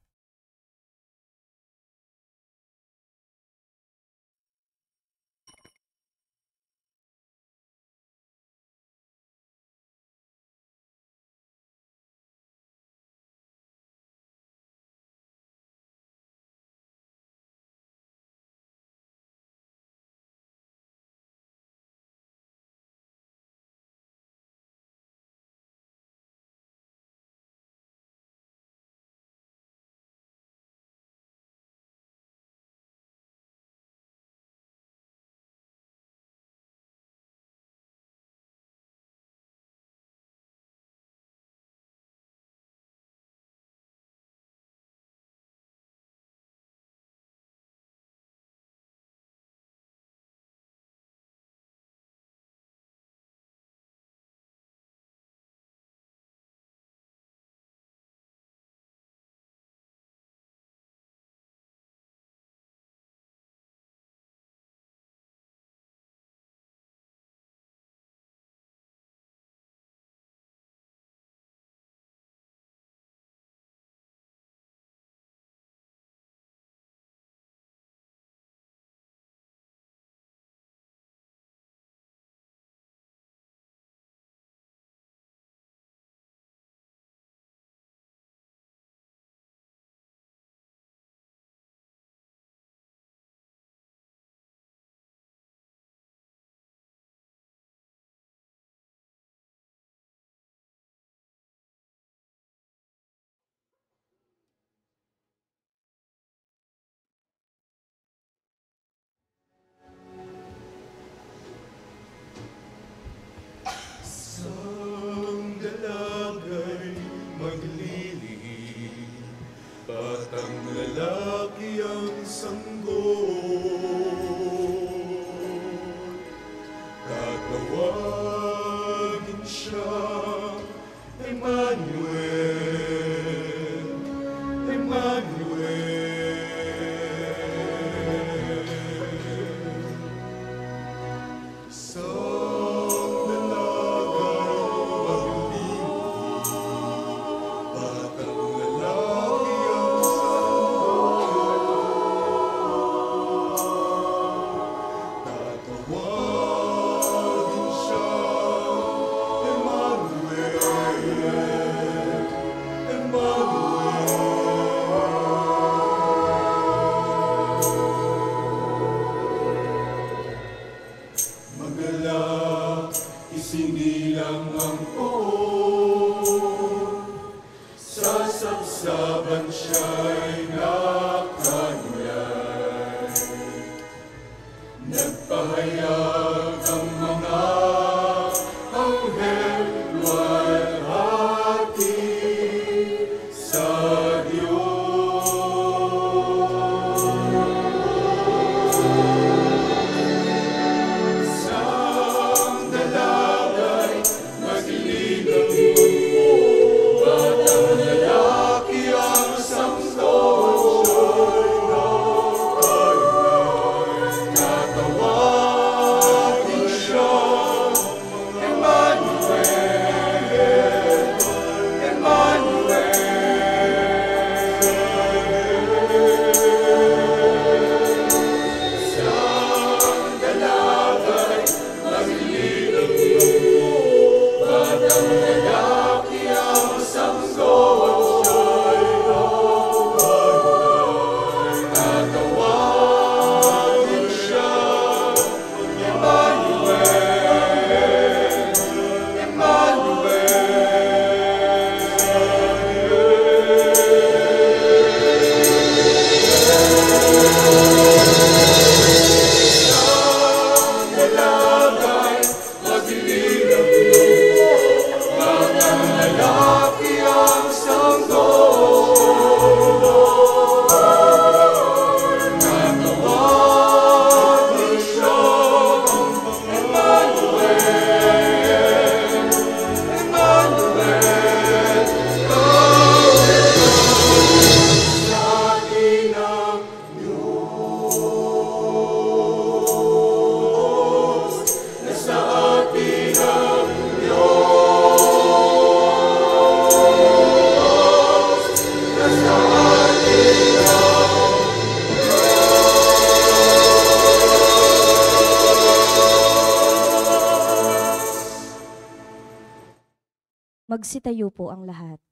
isinilang ang poon. Sa sabsaban siya'y nakanlay. Nagpahayag ang mga anghel luwalhati sa Diyos. Sang dalagay magliligid, batang lalaki ang samson. Tatawagin siya, Emmanuel, Emmanuel. Sang dalagay magliligid, batang lalaki ang samson. Tatawagin siya, Emmanuel, dalagay magliligid, batang lalaki ang samson. Tatawagin siya, Emmanuel, Emmanuel. Sa atin ang Diyos, nasa atin ang Diyos, nasa atin ang Magsitayo po ang lahat.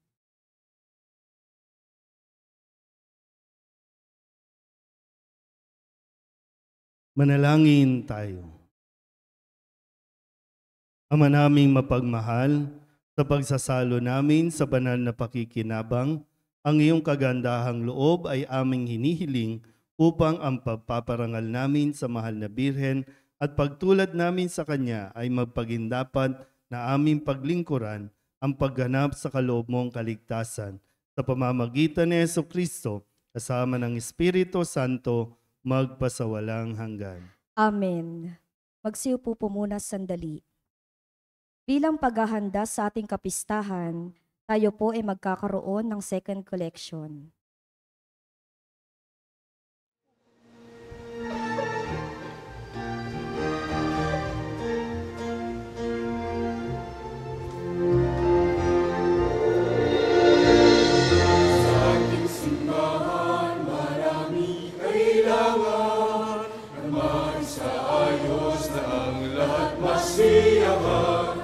Manalangin tayo. Ama naming mapagmahal, sa pagsasalo namin sa banal na pakikinabang, ang iyong kagandahang loob ay aming hinihiling upang ang pagpaparangal namin sa mahal na Birhen at pagtulad namin sa Kanya ay magpagindapat na aming paglingkuran ang pagganap sa kaloob mong kaligtasan. Sa pamamagitan ni Jesucristo, kasama ng Espiritu Santo, magpasawalang hanggan. Amen. Magsiupo po muna sandali. Bilang paghahanda sa ating kapistahan, tayo po ay magkakaroon ng second collection. Sa ating simbahan, marami kailangan naman sa ayos na ang lahat masiyahan.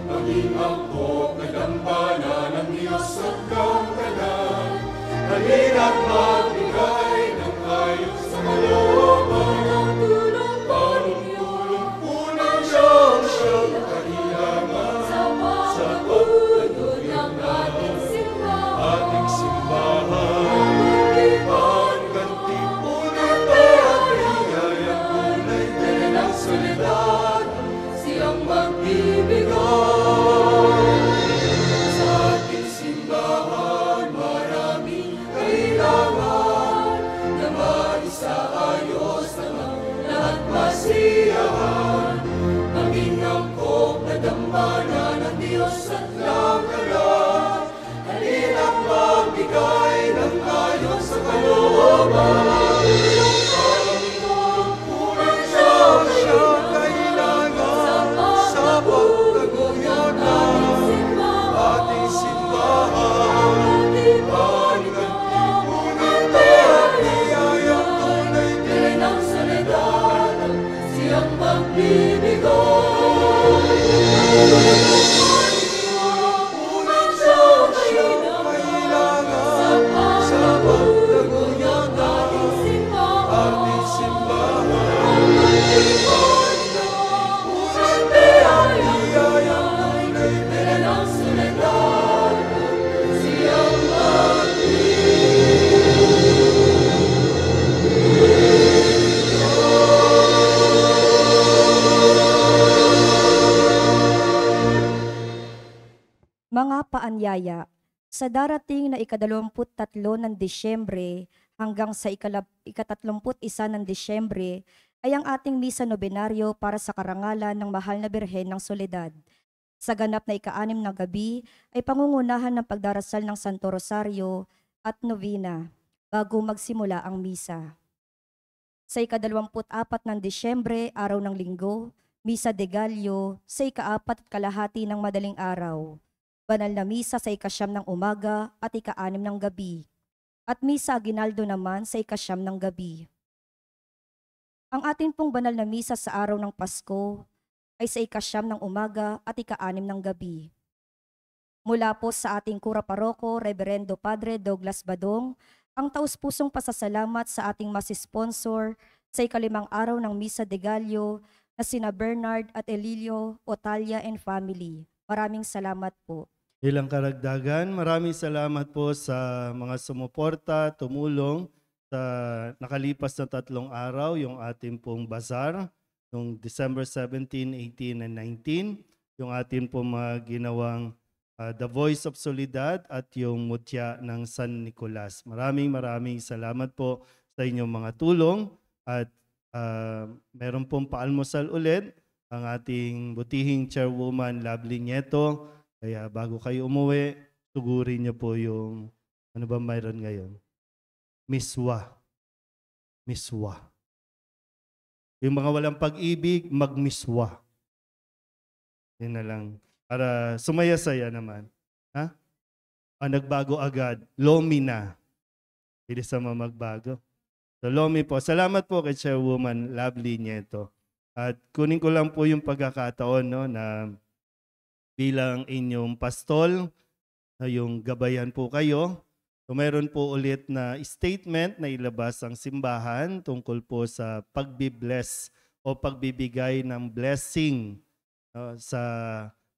Maging angkop na dambana ng Diyos at kangkalan. Halina't magbigay ng ayos sa kalooban. Pangtulong po ng siyang kailangan sa pagpatuloy ng ating simbahan. Pagkantipunan at biyayang tunay din ang solidad, siyang magbibigay. Sa ating simbahan, maraming kailangan na maisaayos ng lahat masiyahan. Maging angkop na dambana ng Diyos at langkalan. Halina't magbigay ng ayos sa kalooban. Pangtulong siyang kailangan sa pagtaguyod Mga paanyaya, sa darating na ika-23 ng Disyembre hanggang sa ika-31 ng Disyembre ay ang ating misa nobenaryo para sa karangalan ng Mahal na Birhen ng Soledad. Sa ganap na ika-6 na gabi ay pangungunahan ng pagdarasal ng Santo Rosario at novena bago magsimula ang misa. Sa ika-24 ng Disyembre, araw ng Linggo, Misa de Gallo sa ika-4:30 ng madaling araw. Banal na misa sa ika-9 ng umaga at ika-6 ng gabi. At misa aginaldo naman sa ika-9 ng gabi. Ang atin pong banal na misa sa araw ng Pasko ay sa ika-9 ng umaga at ika-6 ng gabi. Mula po sa ating Kura Paroko, Reverendo Padre Douglas Badong, ang taus-pusong pasasalamat sa ating mas-sponsor sa ika-5 araw ng Misa de Gallo na sina Bernard at Elilio, Otalia and family. Maraming salamat po. Ilang karagdagan, maraming salamat po sa mga sumuporta, tumulong sa nakalipas na 3 araw, yung ating pong bazaar, noong December 17, 18, and 19, yung ating pong mga ginawang The Voice of Soledad at yung Mutya ng San Nicolas. Maraming salamat po sa inyong mga tulong at meron pong paalmusal ulit ang ating butihing chairwoman Lovely Nieto. Kaya bago kayo umuwi, tugurin niyo po yung, ano ba mayroon ngayon? Miswa. Miswa. Yung mga walang pag-ibig, magmiswa. Yun na lang. Para sumaya-saya naman. Ha? Ang nagbago agad, Lomi na. Hindi sama magbago. So Lomi po. Salamat po kay Chairwoman Lovely Nieto. At kunin ko lang po yung pagkakataon, no, na bilang inyong pastol, na yung gabayan po kayo. So meron po ulit na statement na ilabas ang simbahan tungkol po sa pagbibless o pagbibigay ng blessing sa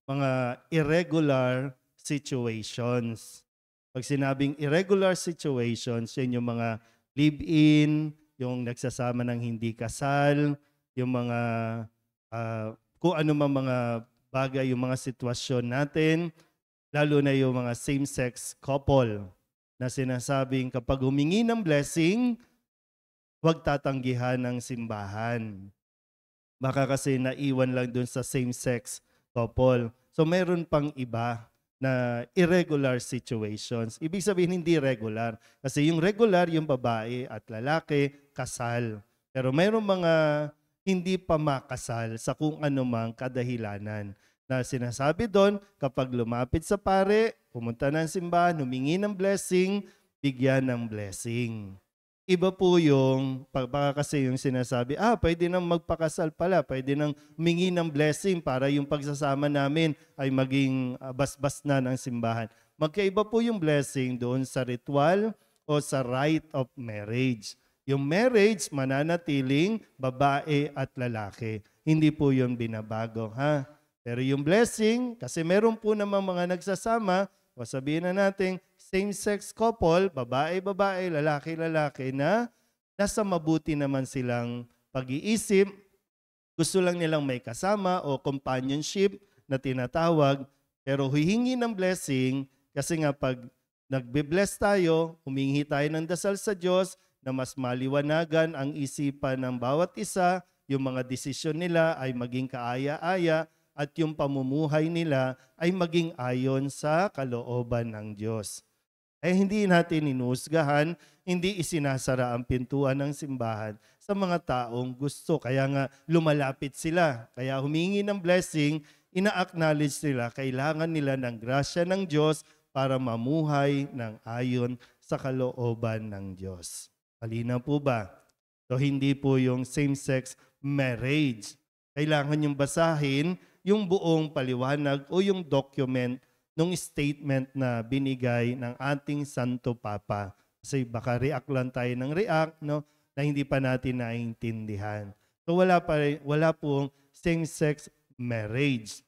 mga irregular situations. Pag sinabing irregular situations, yun yung mga live-in, yung nagsasama ng hindi kasal, yung mga kung ano mga bagay, yung mga sitwasyon natin, lalo na yung mga same-sex couple na sinasabing kapag humingi ng blessing, huwag tatanggihan ng simbahan. Baka kasi naiwan lang dun sa same-sex couple. So meron pang iba na irregular situations. Ibig sabihin hindi regular. Kasi yung regular, yung babae at lalaki, kasal. Pero mayroong mga hindi pa makasal sa kung anumang kadahilanan. Na sinasabi doon, kapag lumapit sa pare, pumunta ng simbahan, humingi ng blessing, bigyan ng blessing. Iba po yung, baka kasi yung sinasabi, pwede nang magpakasal pala, pwede nang humingi ng blessing para yung pagsasama namin ay maging basbas na ng simbahan. Magkaiba po yung blessing doon sa ritual o sa rite of marriage. Yung marriage, mananatiling babae at lalaki. Hindi po yun binabago, ha? Pero yung blessing, kasi meron po namang mga nagsasama, o sabihin na natin, same-sex couple, babae-babae, lalaki-lalaki na nasa mabuti naman silang pag-iisip, gusto lang nilang may kasama o companionship na tinatawag, pero hihingi ng blessing kasi nga pag nagbe-bless tayo, humingi tayo ng dasal sa Diyos na mas maliwanagan ang isipan ng bawat isa, yung mga desisyon nila ay maging kaaya-aya, at yung pamumuhay nila ay maging ayon sa kalooban ng Diyos. Hindi natin inusgahan, hindi isinasara ang pintuan ng simbahan sa mga taong gusto. Kaya nga lumalapit sila. Kaya humingi ng blessing, ina-acknowledge nila, kailangan nila ng grasya ng Diyos para mamuhay ng ayon sa kalooban ng Diyos. Malinaw po ba? So hindi po yung same-sex marriage. Kailangan yung basahin yung buong paliwanag o yung document ng statement na binigay ng ating Santo Papa. Kasi baka react lang tayo ng react, no, na hindi pa natin naiintindihan. So wala pong same-sex marriage.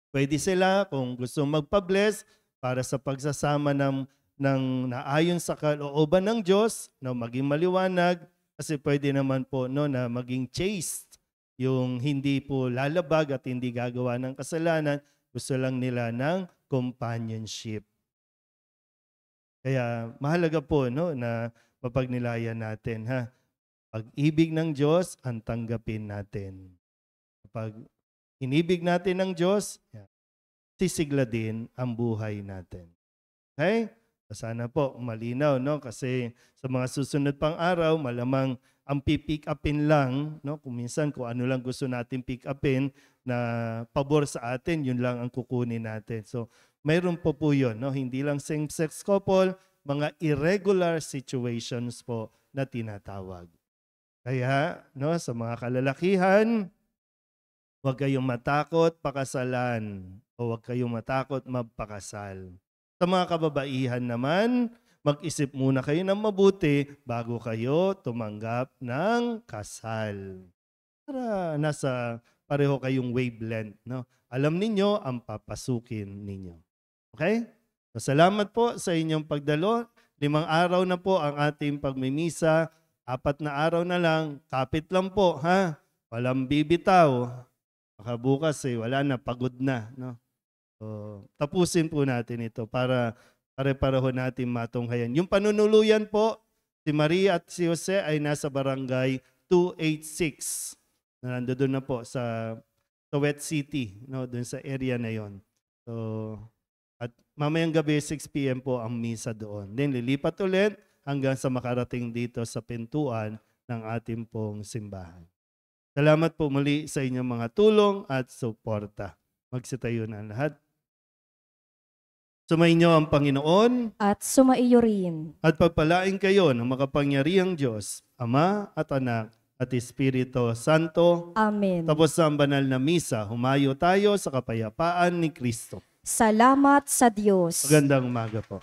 Pwede sila kung gusto magpa-bless para sa pagsasama ng naayon sa kalooban ng Diyos, na maging maliwanag, kasi pwede naman po no, na maging chaste, yung hindi po lalabag at hindi gagawa ng kasalanan, Gusto lang nila ng companionship. Kaya mahalaga po no, na mapagnilayan natin. Ha? Pag-ibig ng Diyos, ang tanggapin natin. Kapag inibig natin ng Diyos, sisigla din ang buhay natin. Okay? Sana po malinaw, no? Kasi sa mga susunod pang araw, malamang ang pipick upin lang, no? Kung minsan kung ano lang gusto natin pick upin na pabor sa atin, yun lang ang kukunin natin. So, mayroon po yun, no? Hindi lang same-sex couple, mga irregular situations po na tinatawag. Kaya, no, sa mga kalalakihan, huwag kayong matakot pakasalan o huwag kayong matakot magpakasal. Sa mga kababaihan naman, mag-isip muna kayo ng mabuti bago kayo tumanggap ng kasal. Para nasa pareho kayong wavelength. No? Alam ninyo ang papasukin ninyo. Okay? So, salamat po sa inyong pagdalo. 5 araw na po ang ating pagmimisa. 4 na araw na lang. Kapit lang po. Ha? Walang bibitaw. Baka bukas wala na, pagod na. No? So, tapusin po natin ito para pare-pareho natin matunghayan. Yung panunuluyan po, si Maria at si Jose ay nasa barangay 286. Nandoon na po sa Wet City, no, doon sa area na yon. So, at mamayang gabi 6 p.m. po ang misa doon. Then lilipat ulit hanggang sa makarating dito sa pintuan ng ating pong simbahan. Salamat po muli sa inyong mga tulong at suporta. Magsitayo na lahat. Sumainyo ang Panginoon At sumaiyo rin. at pagpalain kayo ng makapangyarihang Diyos, Ama at Anak at Espiritu Santo. Amen. Tapos sa banal na misa, humayo tayo sa kapayapaan ni Kristo. Salamat sa Diyos. Magandang umaga po.